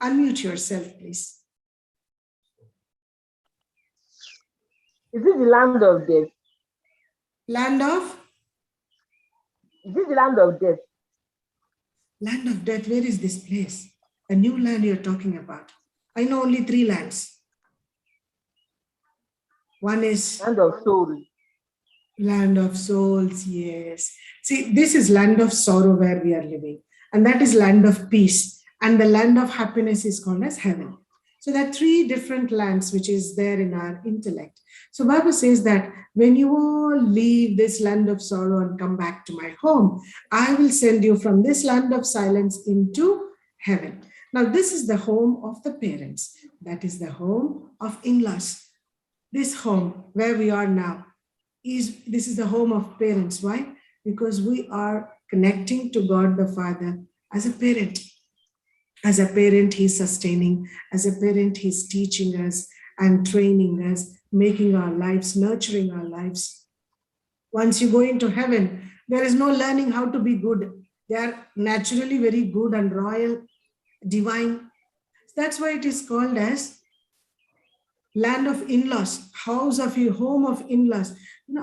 Unmute yourself, please. Is it the land of death? Land of? Is it the land of death? Land of death, where is this place? A new land you're talking about. I know only 3 lands. One is Land of soul. land of souls, yes. See, this is land of sorrow where we are living. And that is land of peace. And the land of happiness is called as heaven. So there are 3 different lands which is there in our intellect. So Baba says that when you all leave this land of sorrow and come back to my home, I will send you from this land of silence into heaven. Now this is the home of the parents. That is the home of in-laws. This home where we are now, this is the home of parents. Why? Because we are connecting to God the Father as a parent. As a parent, he's sustaining. As a parent, he's teaching us and training us, making our lives, nurturing our lives. Once you go into heaven, there is no learning how to be good. They are naturally very good and royal, divine. That's why it is called as land of in-laws, house of your home of in-laws.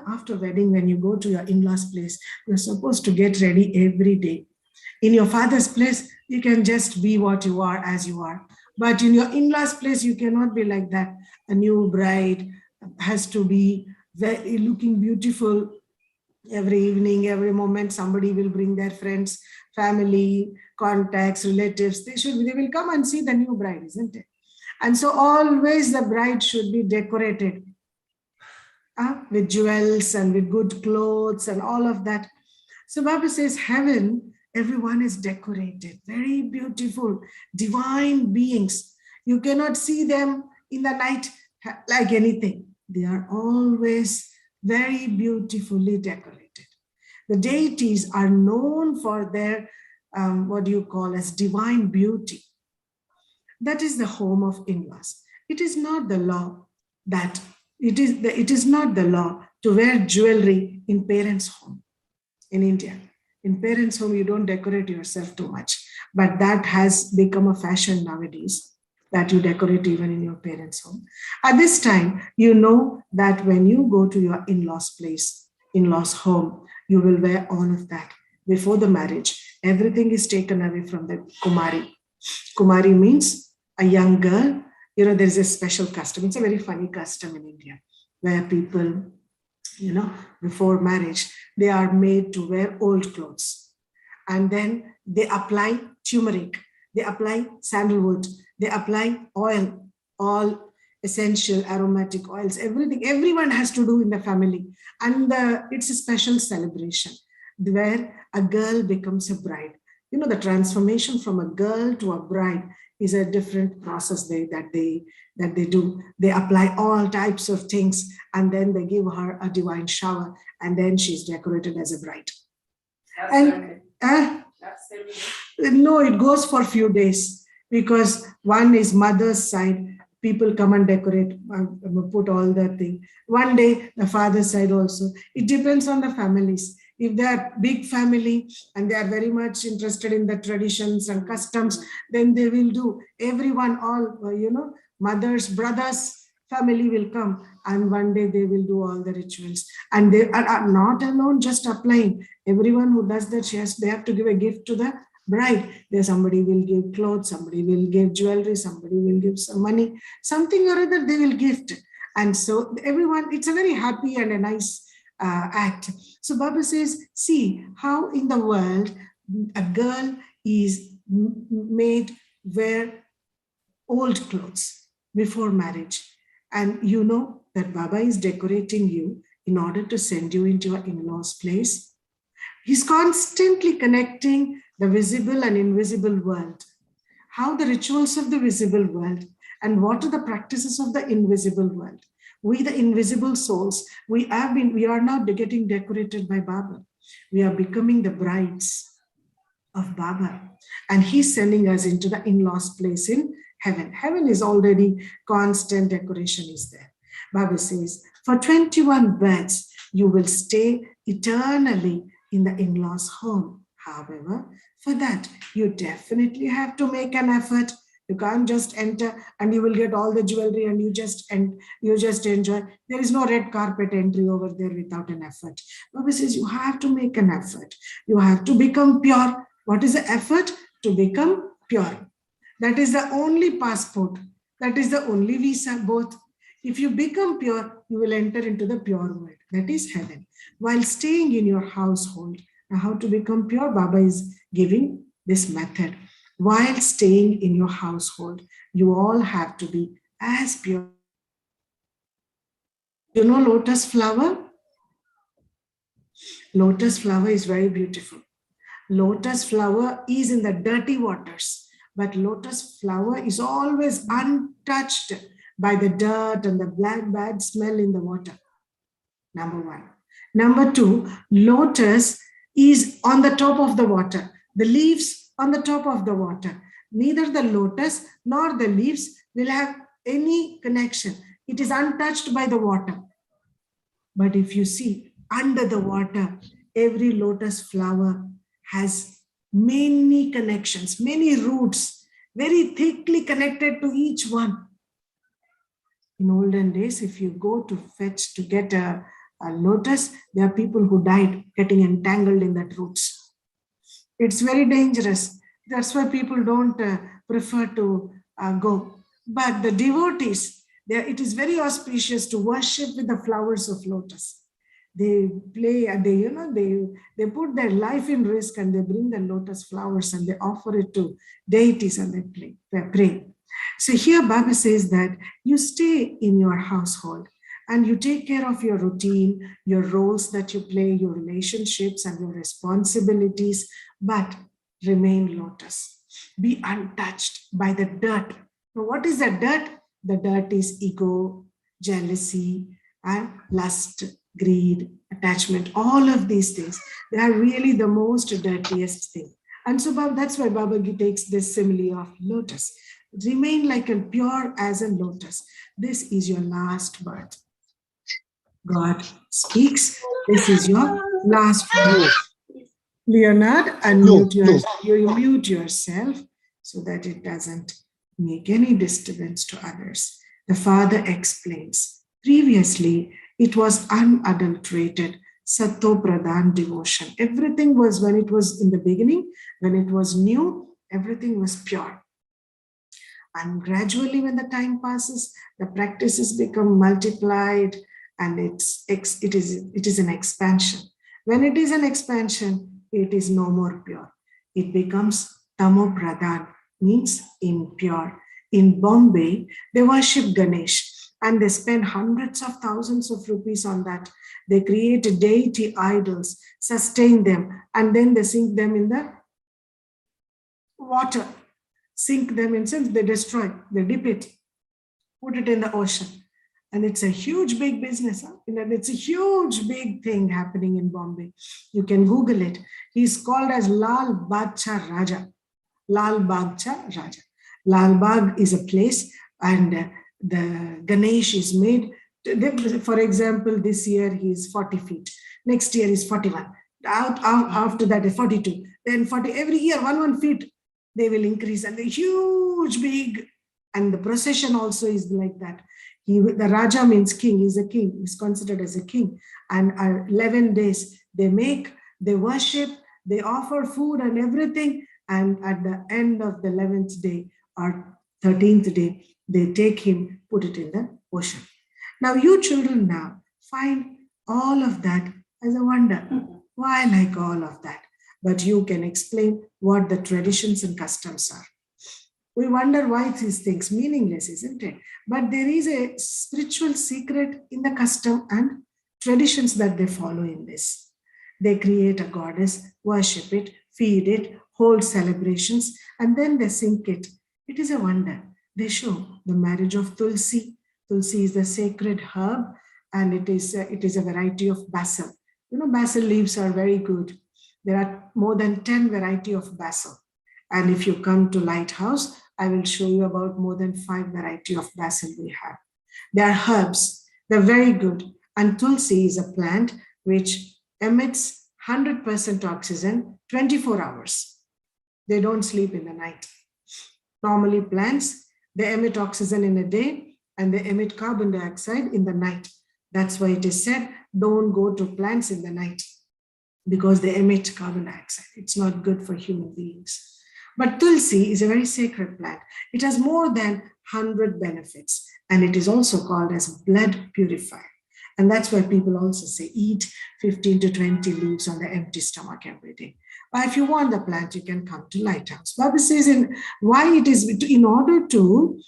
After wedding, when you go to your in-laws place, you're supposed to get ready every day. In your father's place, you can just be what you are as you are. But in your in-laws place, you cannot be like that. A new bride has to be very looking beautiful every evening, every moment. Somebody will bring their friends, family, contacts, relatives. They will come and see the new bride, isn't it? And so always the bride should be decorated with jewels and with good clothes and all of that. So Baba says, heaven, everyone is decorated, very beautiful, divine beings. You cannot see them in the night like anything. They are always very beautifully decorated. The deities are known for their, what do you call as divine beauty. That is the home of in-laws. It is not the law that it is not the law to wear jewelry in parents' home in India. In parents' home, you don't decorate yourself too much, but that has become a fashion nowadays that you decorate even in your parents' home. At this time, you know that when you go to your in-laws place, in-laws home, you will wear all of that. Before the marriage, everything is taken away from the Kumari. Kumari means a young girl. There's a special custom. It's a very funny custom in India where people, before marriage, they are made to wear old clothes. And then they apply turmeric, they apply sandalwood, they apply oil, all essential aromatic oils, everything. Everyone has to do in the family. And it's a special celebration where a girl becomes a bride. The transformation from a girl to a bride is a different process that they do. They apply all types of things and then they give her a divine shower and then she's decorated as a bride. No, it goes for a few days because one is mother's side. People come and decorate, put all that thing. One day, the father's side also. It depends on the families. If they are big family and they are very much interested in the traditions and customs, then they will do. Everyone, all, mothers, brothers, family will come and one day they will do all the rituals. And they are not alone just applying. Everyone who does that, they have to give a gift to the bride. There somebody will give clothes, somebody will give jewelry, somebody will give some money, something or other they will gift. And so everyone, it's a very happy and a nice act. So Baba says, see how in the world a girl is made wear old clothes before marriage. And you know that Baba is decorating you in order to send you into your in-laws place. He's constantly connecting the visible and invisible world. How the rituals of the visible world and what are the practices of the invisible world. We, the invisible souls, we are now getting decorated by Baba. We are becoming the brides of Baba. And he's sending us into the in-laws place in heaven. Heaven is already constant decoration is there. Baba says, for 21 births, you will stay eternally in the in-laws home. However, for that, you definitely have to make an effort. You can't just enter and you will get all the jewelry and you just enjoy. There is no red carpet entry over there without an effort. Baba says you have to make an effort. You have to become pure. What is the effort? To become pure. That is the only passport. That is the only visa, both. If you become pure, you will enter into the pure world. That is heaven. While staying in your household, now how to become pure, Baba is giving this method. While staying in your household, you all have to be as pure. You know lotus flower? Lotus flower is very beautiful. Lotus flower is in the dirty waters, but lotus flower is always untouched by the dirt and the bad smell in the water. Number one. Number two, lotus is on the top of the water. The leaves on the top of the water. Neither the lotus nor the leaves will have any connection. It is untouched by the water. But if you see under the water, every lotus flower has many connections, many roots, very thickly connected to each one. In olden days, if you go to fetch to get a lotus, there are people who died getting entangled in that roots. It's very dangerous. That's why people don't prefer to go. But the devotees, it is very auspicious to worship with the flowers of lotus. They play, they put their life in risk and they bring the lotus flowers and they offer it to deities and they pray. So here Baba says that you stay in your household and you take care of your routine, your roles that you play, your relationships and your responsibilities, but remain lotus. Be untouched by the dirt. Now, what is the dirt? The dirt is ego, jealousy, and lust, greed, attachment, all of these things. They are really the most dirtiest thing. And so that's why Baba takes this simile of lotus. Remain like and pure as a lotus. This is your last birth. God speaks. This is your last birth. Leonard, you mute yourself so that it doesn't make any disturbance to others. The father explains. Previously, it was unadulterated, Sato Pradhan devotion. Everything was, when it was in the beginning, when it was new, everything was pure. And gradually, when the time passes, the practices become multiplied and it is an expansion. When it is an expansion, it is no more pure. It becomes Tamo Pradhan, means impure. In Bombay, they worship Ganesh and they spend hundreds of thousands of rupees on that. They create deity idols, sustain them, and then they sink them in the water. Sink them in sense, they destroy, they dip it, put it in the ocean. And it's a huge, big business. Huh? It's a huge, big thing happening in Bombay. You can Google it. He's called as Lal Bagcha Raja. Lal Bagcha Raja. Lal Bagh is a place and the Ganesh is made. For example, this year he's 40 feet. Next year is 41. After that is 42. Then 40. Every year, 1 feet, they will increase. And the huge, big, and the procession also is like that. The Raja means king, he's a king, he's considered as a king. And 11 days, they worship, they offer food and everything. And at the end of the 11th day or 13th day, they take him, put it in the ocean. Now you children now find all of that as a wonder. Why like all of that? But you can explain what the traditions and customs are. We wonder why these things meaningless, isn't it? But there is a spiritual secret in the custom and traditions that they follow in this. They create a goddess, worship it, feed it, hold celebrations, and then they sink it. It is a wonder. They show the marriage of Tulsi. Tulsi is the sacred herb, and it is a variety of basil. Basil leaves are very good. There are more than 10 varieties of basil. And if you come to Lighthouse, I will show you about more than 5 varieties of basil we have. They are herbs. They're very good. And Tulsi is a plant which emits 100% oxygen 24 hours. They don't sleep in the night. Normally plants, they emit oxygen in a day and they emit carbon dioxide in the night. That's why it is said, don't go to plants in the night because they emit carbon dioxide. It's not good for human beings. But Tulsi is a very sacred plant. It has more than 100 benefits, and it is also called as blood purifier. And that's why people also say eat 15 to 20 leaves on the empty stomach every day. But if you want the plant, you can come to Lighthouse. Baba says why it is in order to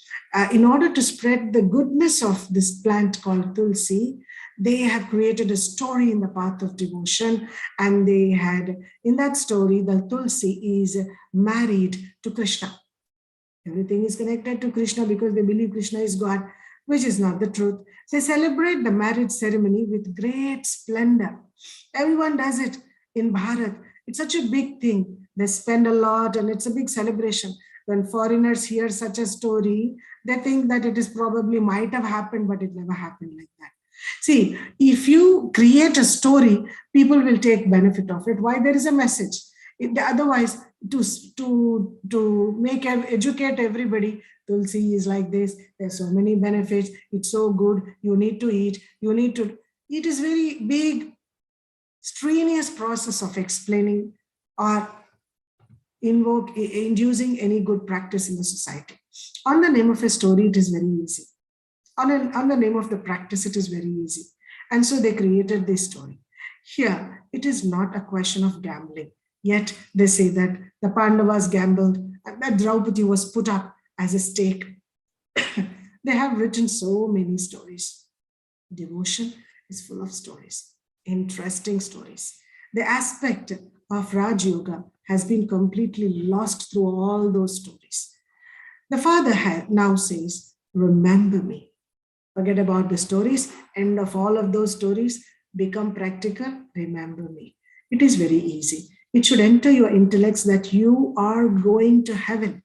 spread the goodness of this plant called Tulsi. They have created a story in the path of devotion, and they had, in that story, the Tulsi is married to Krishna. Everything is connected to Krishna because they believe Krishna is God, which is not the truth. They celebrate the marriage ceremony with great splendor. Everyone does it in Bharat. It's such a big thing. They spend a lot and it's a big celebration. When foreigners hear such a story, they think that it is probably might have happened, but it never happened like that. See, if you create a story, people will take benefit of it. Why? There is a message. Otherwise, to educate everybody, Tulsi is like this. There's so many benefits. It's so good. You need to eat. You need to. It is very big, strenuous process of explaining or inducing any good practice in the society. On the name of a story, it is very easy. On the name of the practice, it is very easy. And so they created this story. Here, it is not a question of gambling. Yet they say that the Pandavas gambled and that Draupadi was put up as a stake. They have written so many stories. Devotion is full of stories, interesting stories. The aspect of Raj Yoga has been completely lost through all those stories. The father now says, remember me. Forget about the stories. End of all of those stories. Become practical. Remember me. It is very easy. It should enter your intellects that you are going to heaven.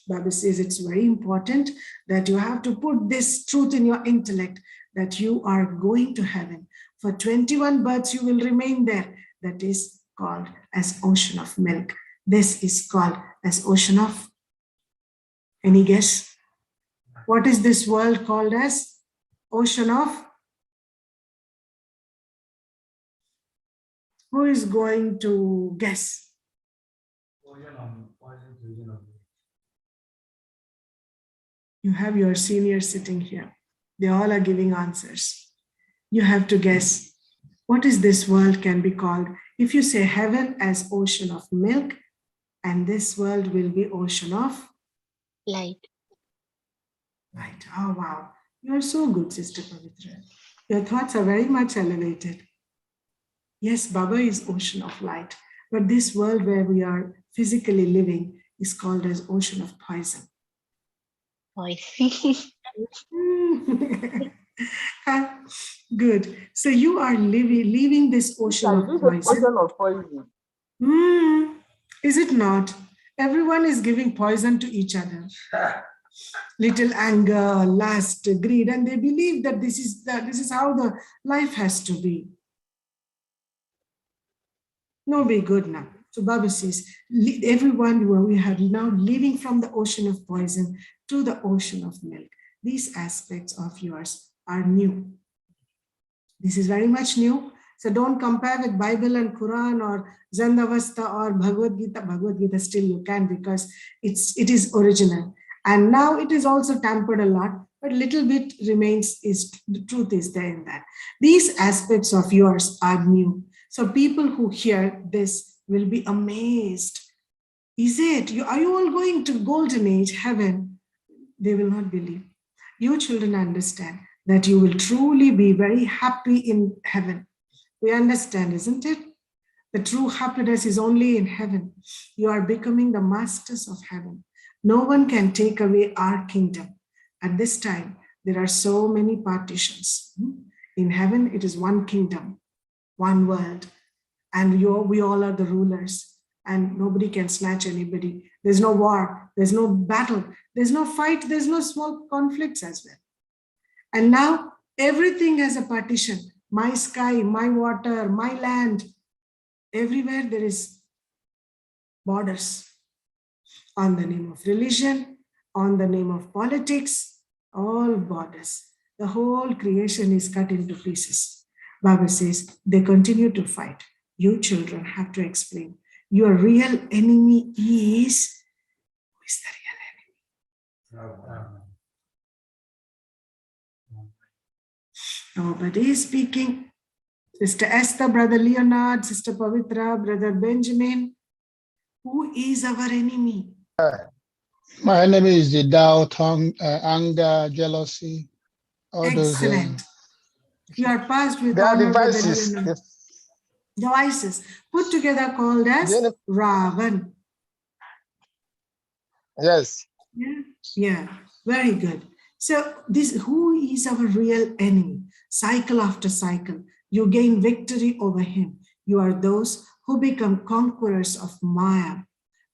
Baba says it's very important that you have to put this truth in your intellect that you are going to heaven. For 21 births, you will remain there. That is called as ocean of milk. This is called as ocean of, any guess? What is this world called as? Ocean of? Who is going to guess? You have your seniors sitting here. They all are giving answers. You have to guess. What is this world can be called? If you say heaven as ocean of milk, and this world will be ocean of? Light. Right. Oh, wow. You are so good, Sister Pavitra. Your thoughts are very much elevated. Yes, Baba is ocean of light, but this world where we are physically living is called as ocean of poison. Poison. Good. So you are leaving this ocean of poison. Ocean of poison. Is it not? Everyone is giving poison to each other. Little anger, lust, greed, and they believe that this is how the life has to be. No, be good now. So Baba says, everyone, we are now living from the ocean of poison to the ocean of milk. These aspects of yours are new. This is very much new. So don't compare with Bible and Quran or Zandavasta or Bhagavad Gita. Bhagavad Gita still you can, because it is original. And now it is also tampered a lot, but little bit remains, the truth is there in that. These aspects of yours are new. So people who hear this will be amazed. Is it? Are you all going to golden age, heaven? They will not believe. You children understand that you will truly be very happy in heaven. We understand, isn't it? The true happiness is only in heaven. You are becoming the masters of heaven. No one can take away our kingdom. At this time, there are so many partitions. In heaven, it is one kingdom, one world, and we all are the rulers, and nobody can snatch anybody. There's no war, there's no battle, there's no fight, there's no small conflicts as well. And now everything has a partition. My sky, my water, my land. Everywhere there is borders. On the name of religion, on the name of politics, all borders. The whole creation is cut into pieces. Baba says they continue to fight. You children have to explain. Your real enemy is, who is the real enemy? Nobody is speaking. Sister Esther, Brother Leonard, Sister Pavitra, Brother Benjamin. Who is our enemy? My enemy is the doubt, anger, jealousy. All Excellent. those, You are passed with They are honor, Brother devices. Leonard. Devices put together called as Ravan. Yes. Yeah, very good. So who is our real enemy? Cycle after cycle, you gain victory over him. You are those who become conquerors of Maya,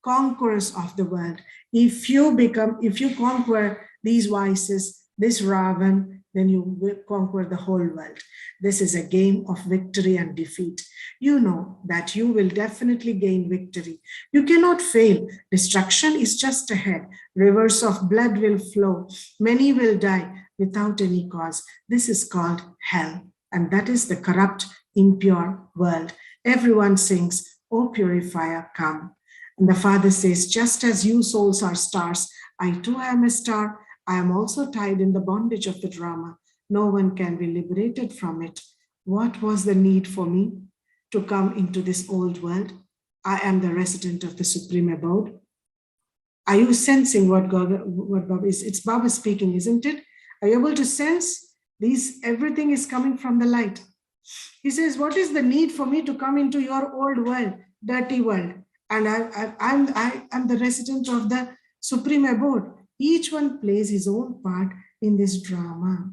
conquerors of the world. If you conquer these vices, this Ravan, then you will conquer the whole world. This is a game of victory and defeat. You know that you will definitely gain victory. You cannot fail. Destruction is just ahead. Rivers of blood will flow. Many will die without any cause. This is called hell, and that is the corrupt, impure world. Everyone sings, "O purifier, come." And the Father says, just as you souls are stars, I too am a star. I am also tied in the bondage of the drama. No one can be liberated from it. What was the need for me to come into this old world? I am the resident of the supreme abode. Are you sensing what Baba is? It's Baba speaking, isn't it? Are you able to sense these? Everything is coming from the light. He says, what is the need for me to come into your old world, dirty world? And I'm the resident of the supreme abode. Each one plays his own part in this drama.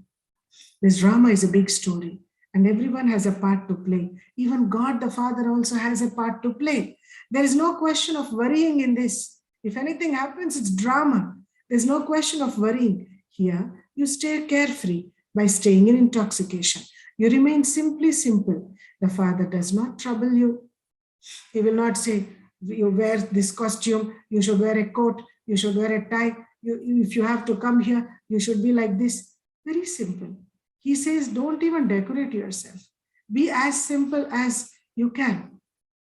This drama is a big story, and everyone has a part to play. Even God the Father also has a part to play. There is no question of worrying in this. If anything happens, it's drama. There's no question of worrying. Here, you stay carefree by staying in intoxication. You remain simply simple. The Father does not trouble you. He will not say, you wear this costume, you should wear a coat, you should wear a tie. If you have to come here, you should be like this. Very simple. He says, don't even decorate yourself. Be as simple as you can.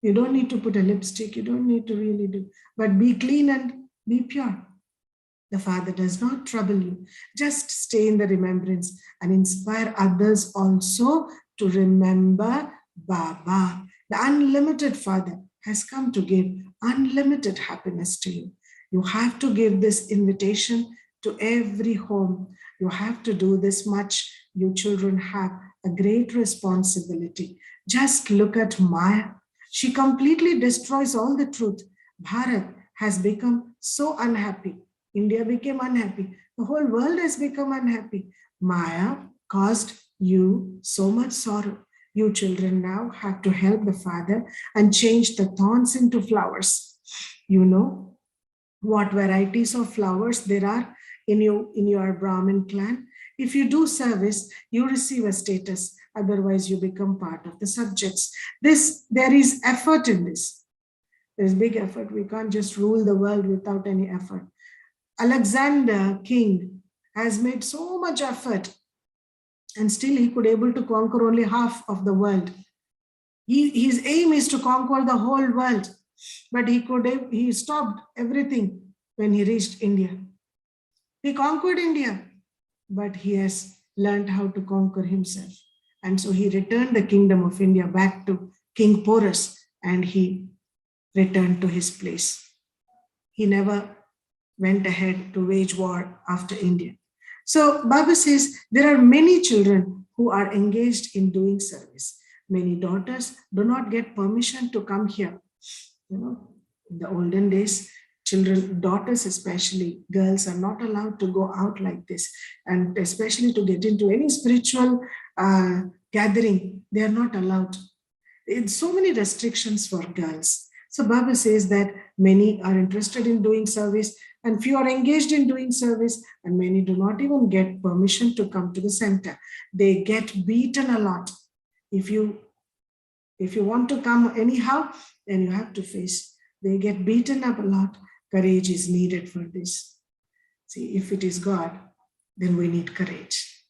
You don't need to put a lipstick. You don't need to really do, but be clean and be pure. The Father does not trouble you. Just stay in the remembrance and inspire others also to remember Baba. The unlimited Father has come to give unlimited happiness to you. You have to give this invitation to every home. You have to do this much. You children have a great responsibility. Just look at Maya. She completely destroys all the truth. Bharat has become so unhappy. India became unhappy. The whole world has become unhappy. Maya caused you so much sorrow. You children now have to help the Father and change the thorns into flowers. You know what varieties of flowers there are in your Brahmin clan. If you do service, you receive a status. Otherwise, you become part of the subjects. There is effort in this. There is big effort. We can't just rule the world without any effort. Alexander, king, has made so much effort, and still he could able to conquer only half of the world. His aim is to conquer the whole world, but he stopped everything when he reached India. He conquered India, but he has learned how to conquer himself. And so he returned the kingdom of India back to King Porus, and he returned to his place. He never went ahead to wage war after India. So Baba says there are many children who are engaged in doing service. Many daughters do not get permission to come here. You know, in the olden days, children, daughters especially, girls are not allowed to go out like this. And especially to get into any spiritual gathering, they are not allowed. It's so many restrictions for girls. So Baba says that many are interested in doing service and few are engaged in doing service, and many do not even get permission to come to the center. They get beaten a lot. If you want to come anyhow, then you have to face. They get beaten up a lot. Courage is needed for this. See, if it is God, then we need courage.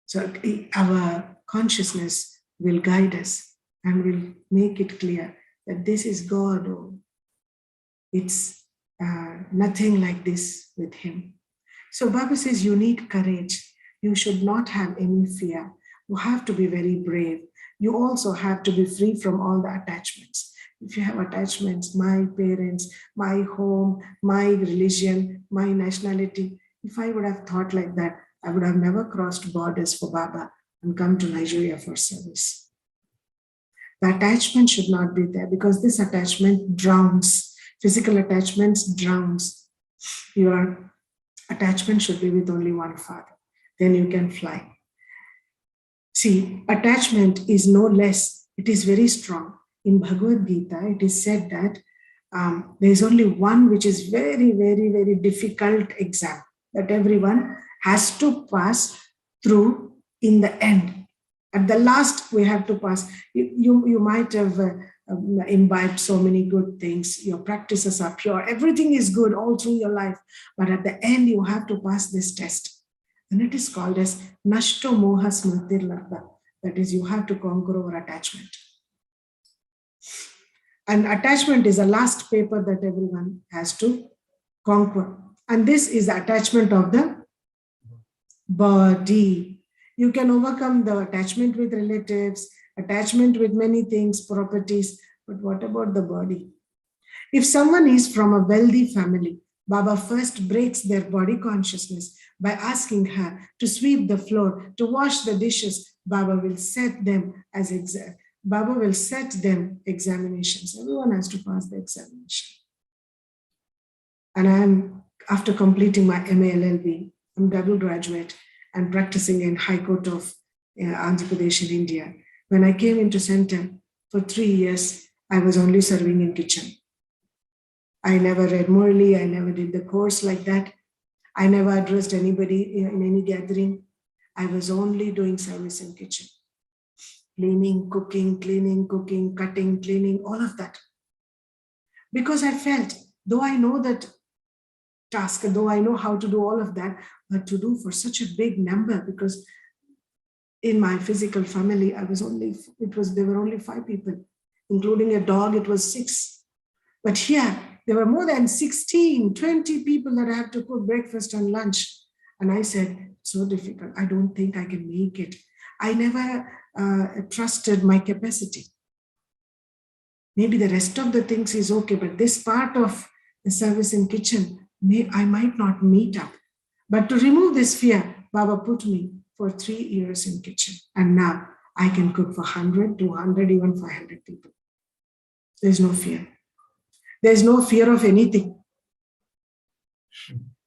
So our consciousness will guide us and will make it clear that this is God. Or it's nothing like this with him. So Baba says you need courage. You should not have any fear. You have to be very brave. You also have to be free from all the attachments. If you have attachments, my parents, my home, my religion, my nationality, if I would have thought like that, I would have never crossed borders for Baba and come to Nigeria for service. The attachment should not be there, because this attachment drowns. Physical attachments drowns. Your attachment should be with only one Father. Then you can fly. See, attachment is no less. It is very strong. In Bhagavad Gita, it is said that there is only one which is very, very, very difficult exam that everyone has to pass through in the end. At the last, we have to pass. You might have imbibed so many good things. Your practices are pure. Everything is good all through your life. But at the end, you have to pass this test. And it is called as Nashto Moha Smritir Labdha. That is, you have to conquer over attachment. And attachment is the last paper that everyone has to conquer. And this is the attachment of the body. You can overcome the attachment with relatives, attachment with many things, properties, but what about the body? If someone is from a wealthy family, Baba first breaks their body consciousness by asking her to sweep the floor, to wash the dishes. Baba will set them examinations. Everyone has to pass the examination. And after completing my MA LLB, I'm double graduate and practicing in High Court of Andhra Pradesh in India. When I came into center for 3 years, I was only serving in kitchen. I never read Murli, I never did the course like that. I never addressed anybody in any gathering. I was only doing service in kitchen. Cleaning, cooking, cutting, cleaning, all of that. Because I felt, though I know that task, though I know how to do all of that, but to do for such a big number, because in my physical family, there were only 5 people, including a dog, it was 6. But here, there were more than 16, 20 people that I have to cook breakfast and lunch. And I said, so difficult. I don't think I can make it. I never trusted my capacity. Maybe the rest of the things is okay, but this part of the service in kitchen, I might not meet up. But to remove this fear, Baba put me for 3 years in kitchen. And now I can cook for 100, 200, even 500 people. There's no fear. There's no fear of anything.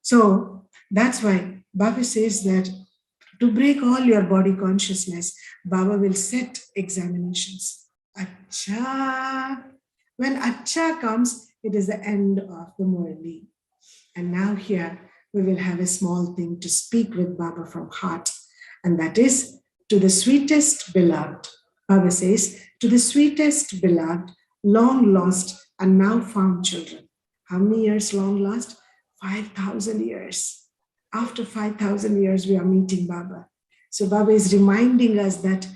So that's why Baba says that to break all your body consciousness, Baba will set examinations. Acha. When Acha comes, it is the end of the Murli. And now here, we will have a small thing to speak with Baba from heart. And that is, to the sweetest beloved. Baba says, to the sweetest beloved, long lost and now found children. How many years long lost? 5,000 years. After 5,000 years, we are meeting Baba. So Baba is reminding us that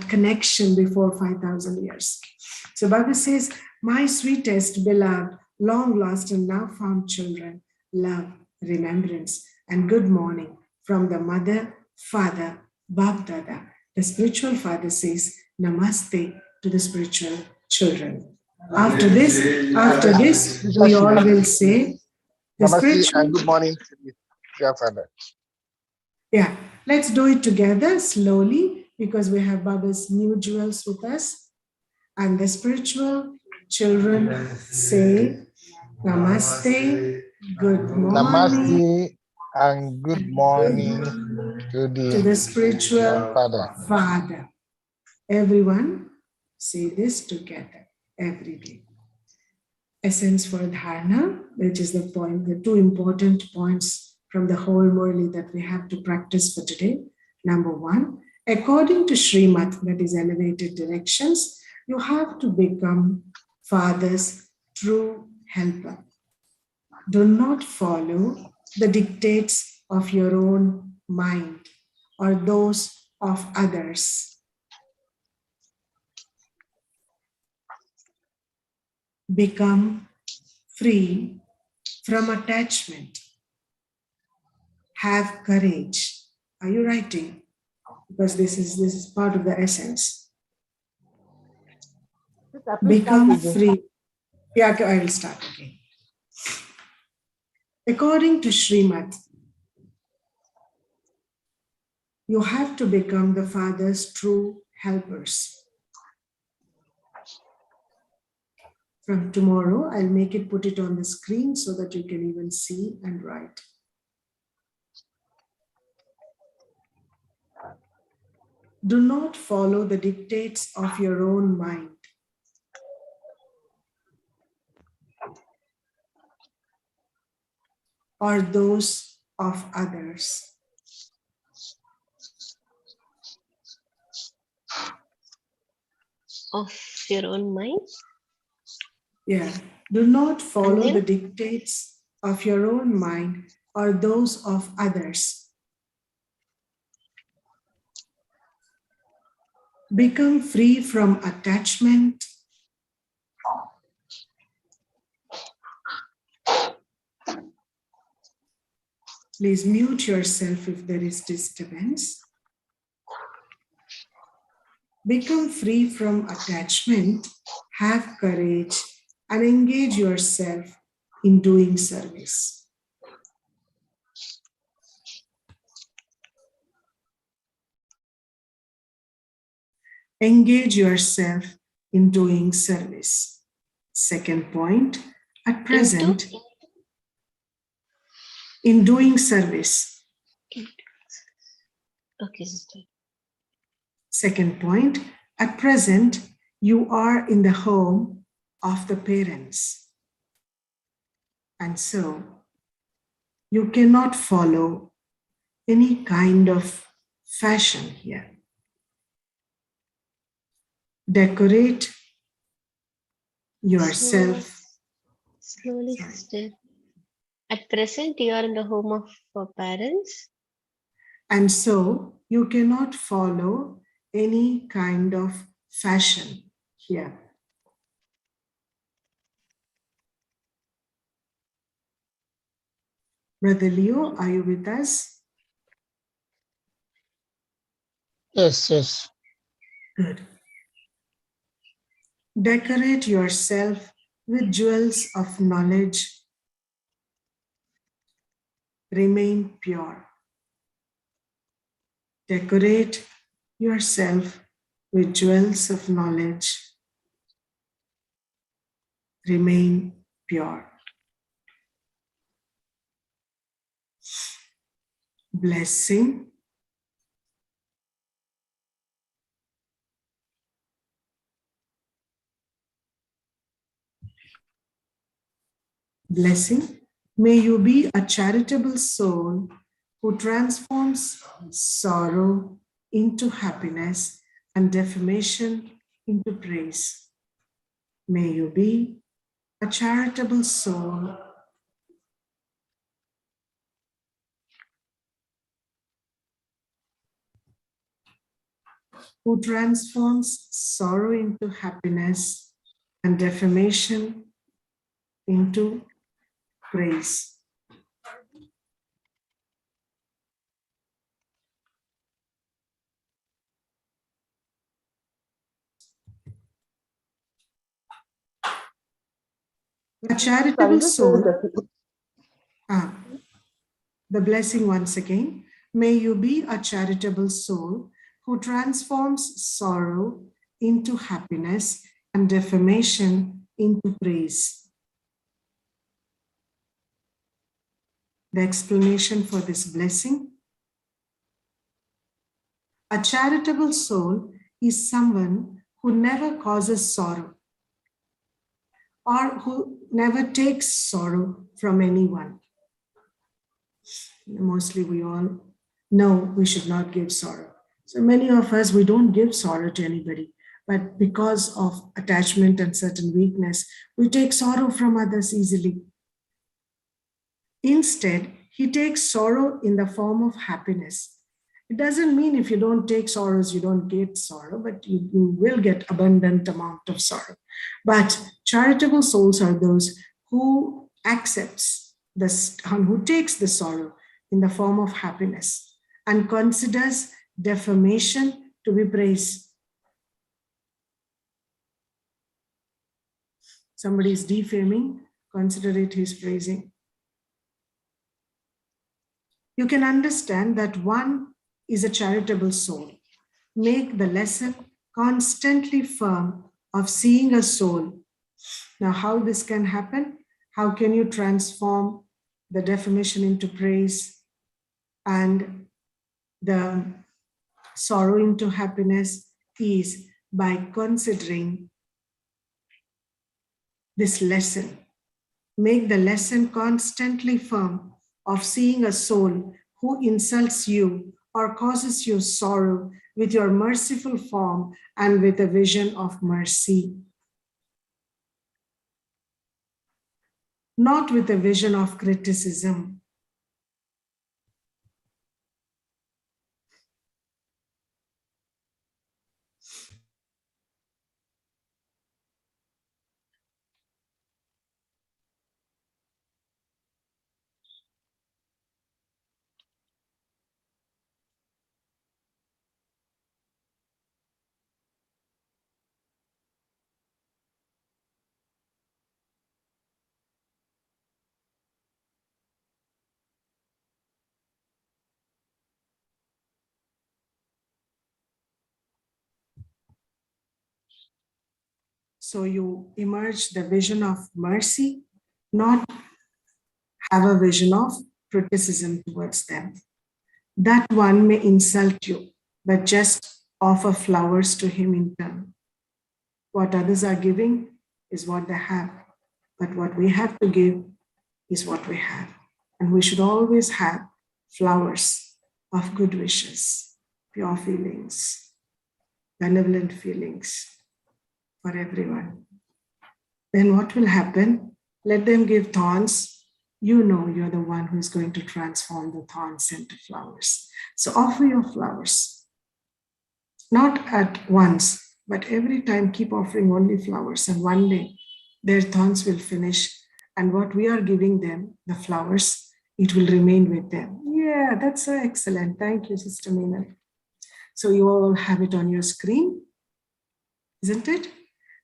connection before 5,000 years. So Baba says, my sweetest beloved, long lost and now found children, love, remembrance, and good morning from the mother, father, Bab Dada. The spiritual father says, Namaste to the spiritual children. After this, we all will say, the Namaste spiritual. and good morning to you, dear Father. Yeah, let's do it together slowly because we have Baba's new jewels with us. And the spiritual children say, Namaste, good morning. Namaste and good morning to To the the spiritual Father. Everyone say this together every day. Essence for dharana, which is the 2 important points from the whole Murli that we have to practice for today. Number 1, according to Srimad, that is elevated directions, you have to become Father's true helper. Do not follow the dictates of your own mind or those of others. Become free from attachment. Have courage. Are you writing? Because this is part of the essence. Become free. Yeah, I will start again. According to Srimad, you have to become the Father's true helpers. From tomorrow, I'll put it on the screen so that you can even see and write. Do not follow the dictates of your own mind. Or those of others. of your own mind. Yeah. Do not follow then? the dictates of your own mind or those of others. Become free from attachment. Please mute yourself if there is disturbance. Become free from attachment, have courage, and engage yourself in doing service. Engage yourself in doing service. Second point, at present, in doing service. Okay, sister. Second point, at present, you are in the home of the parents. And so, you cannot follow any kind of fashion here. Decorate yourself. Slowly, sister. At present, you are in the home of your parents. And so you cannot follow any kind of fashion here. Brother Leo, are you with us? Yes, yes. Good. Decorate yourself with jewels of knowledge. Remain pure. Decorate yourself with jewels of knowledge. Remain pure. Blessing. Blessing. May you be a charitable soul who transforms sorrow into happiness and defamation into praise. May you be a charitable soul who transforms sorrow into happiness and defamation into praise. A charitable soul. The blessing once again. May you be a charitable soul who transforms sorrow into happiness and defamation into praise. The explanation for this blessing. A charitable soul is someone who never causes sorrow or who never takes sorrow from anyone. Mostly we all know we should not give sorrow. So many of us, we don't give sorrow to anybody, but because of attachment and certain weakness, we take sorrow from others easily. Instead, he takes sorrow in the form of happiness. It doesn't mean if you don't take sorrows, you don't get sorrow, but you will get abundant amount of sorrow. But charitable souls are those who accepts this, who takes the sorrow in the form of happiness and considers defamation to be praise. Somebody is defaming, consider it his praising. You can understand that one is a charitable soul. Make the lesson constantly firm of seeing a soul. Now, how this can happen? How can you transform the defamation into praise and the sorrow into happiness? Is by considering this lesson. Make the lesson constantly firm of seeing a soul who insults you or causes you sorrow with your merciful form and with a vision of mercy. Not with a vision of criticism. So you emerge the vision of mercy, not have a vision of criticism towards them. That one may insult you, but just offer flowers to him in turn. What others are giving is what they have, but what we have to give is what we have. And we should always have flowers of good wishes, pure feelings, benevolent feelings for everyone. Then what will happen? Let them give thorns. You know you're the one who is going to transform the thorns into flowers. So offer your flowers. Not at once, but every time keep offering only flowers. And one day their thorns will finish. And what we are giving them, the flowers, it will remain with them. Yeah, that's so excellent. Thank you, Sister Meena. So you all have it on your screen, isn't it?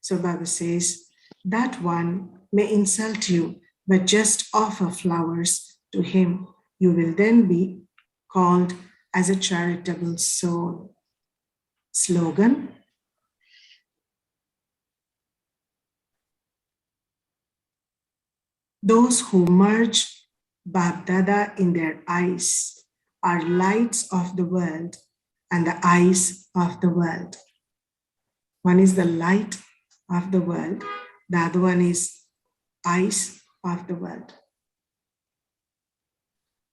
So Baba says, that one may insult you, but just offer flowers to him. You will then be called as a charitable soul. Slogan. Those who merge Bab-Dada in their eyes are lights of the world and the eyes of the world. One is the light of the world, the other one is eyes of the world.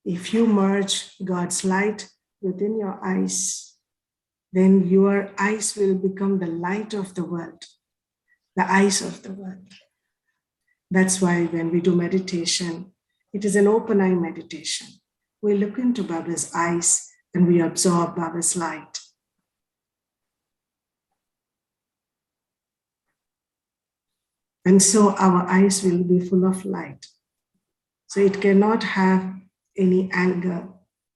If you merge God's light within your eyes, then your eyes will become the light of the world, the eyes of the world. That's why when we do meditation, it is an open eye meditation. We look into Baba's eyes and we absorb Baba's light. And so our eyes will be full of light. So it cannot have any anger,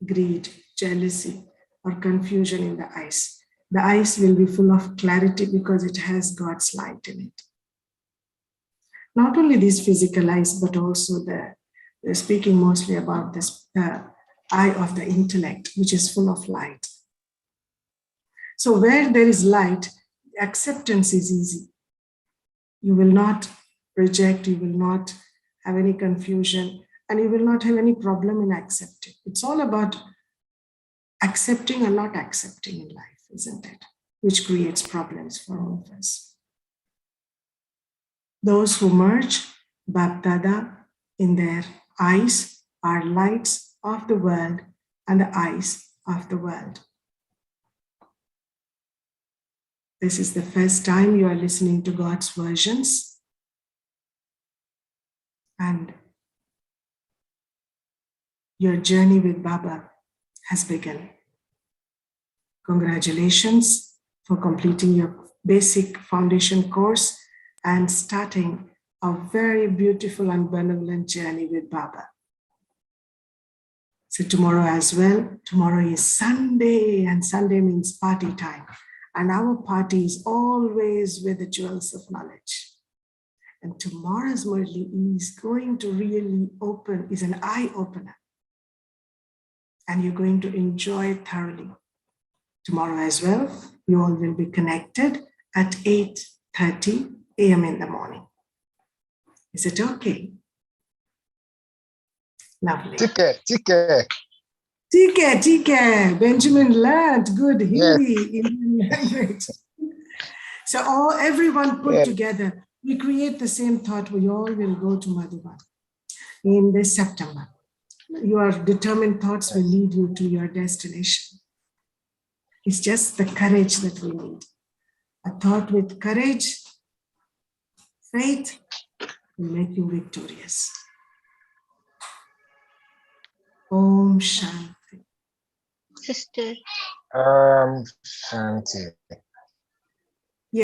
greed, jealousy, or confusion in the eyes. The eyes will be full of clarity because it has God's light in it. Not only these physical eyes, but also they're speaking mostly about this, the eye of the intellect, which is full of light. So where there is light, acceptance is easy. You will not reject, you will not have any confusion, and you will not have any problem in accepting. It's all about accepting or not accepting in life, isn't it? Which creates problems for all of us. Those who merge Bab-Dada in their eyes are lights of the world and the eyes of the world. This is the first time you are listening to God's versions. And your journey with Baba has begun. Congratulations for completing your basic foundation course and starting a very beautiful and benevolent journey with Baba. So tomorrow as well, tomorrow is Sunday, and Sunday means party time. And our party is always with the jewels of knowledge. And tomorrow's Murli is going to really is an eye opener. And you're going to enjoy it thoroughly. Tomorrow as well, you all will be connected at 8:30 a.m. in the morning. Is it okay? Lovely. TK. TK. Benjamin learned good Hindi, Indian language. So everyone put together, we create the same thought. We all will go to Madhuban in this September. Your determined thoughts will lead you to your destination. It's just the courage that we need. A thought with courage, faith will make you victorious. Om Shanti. Sister. Shanti.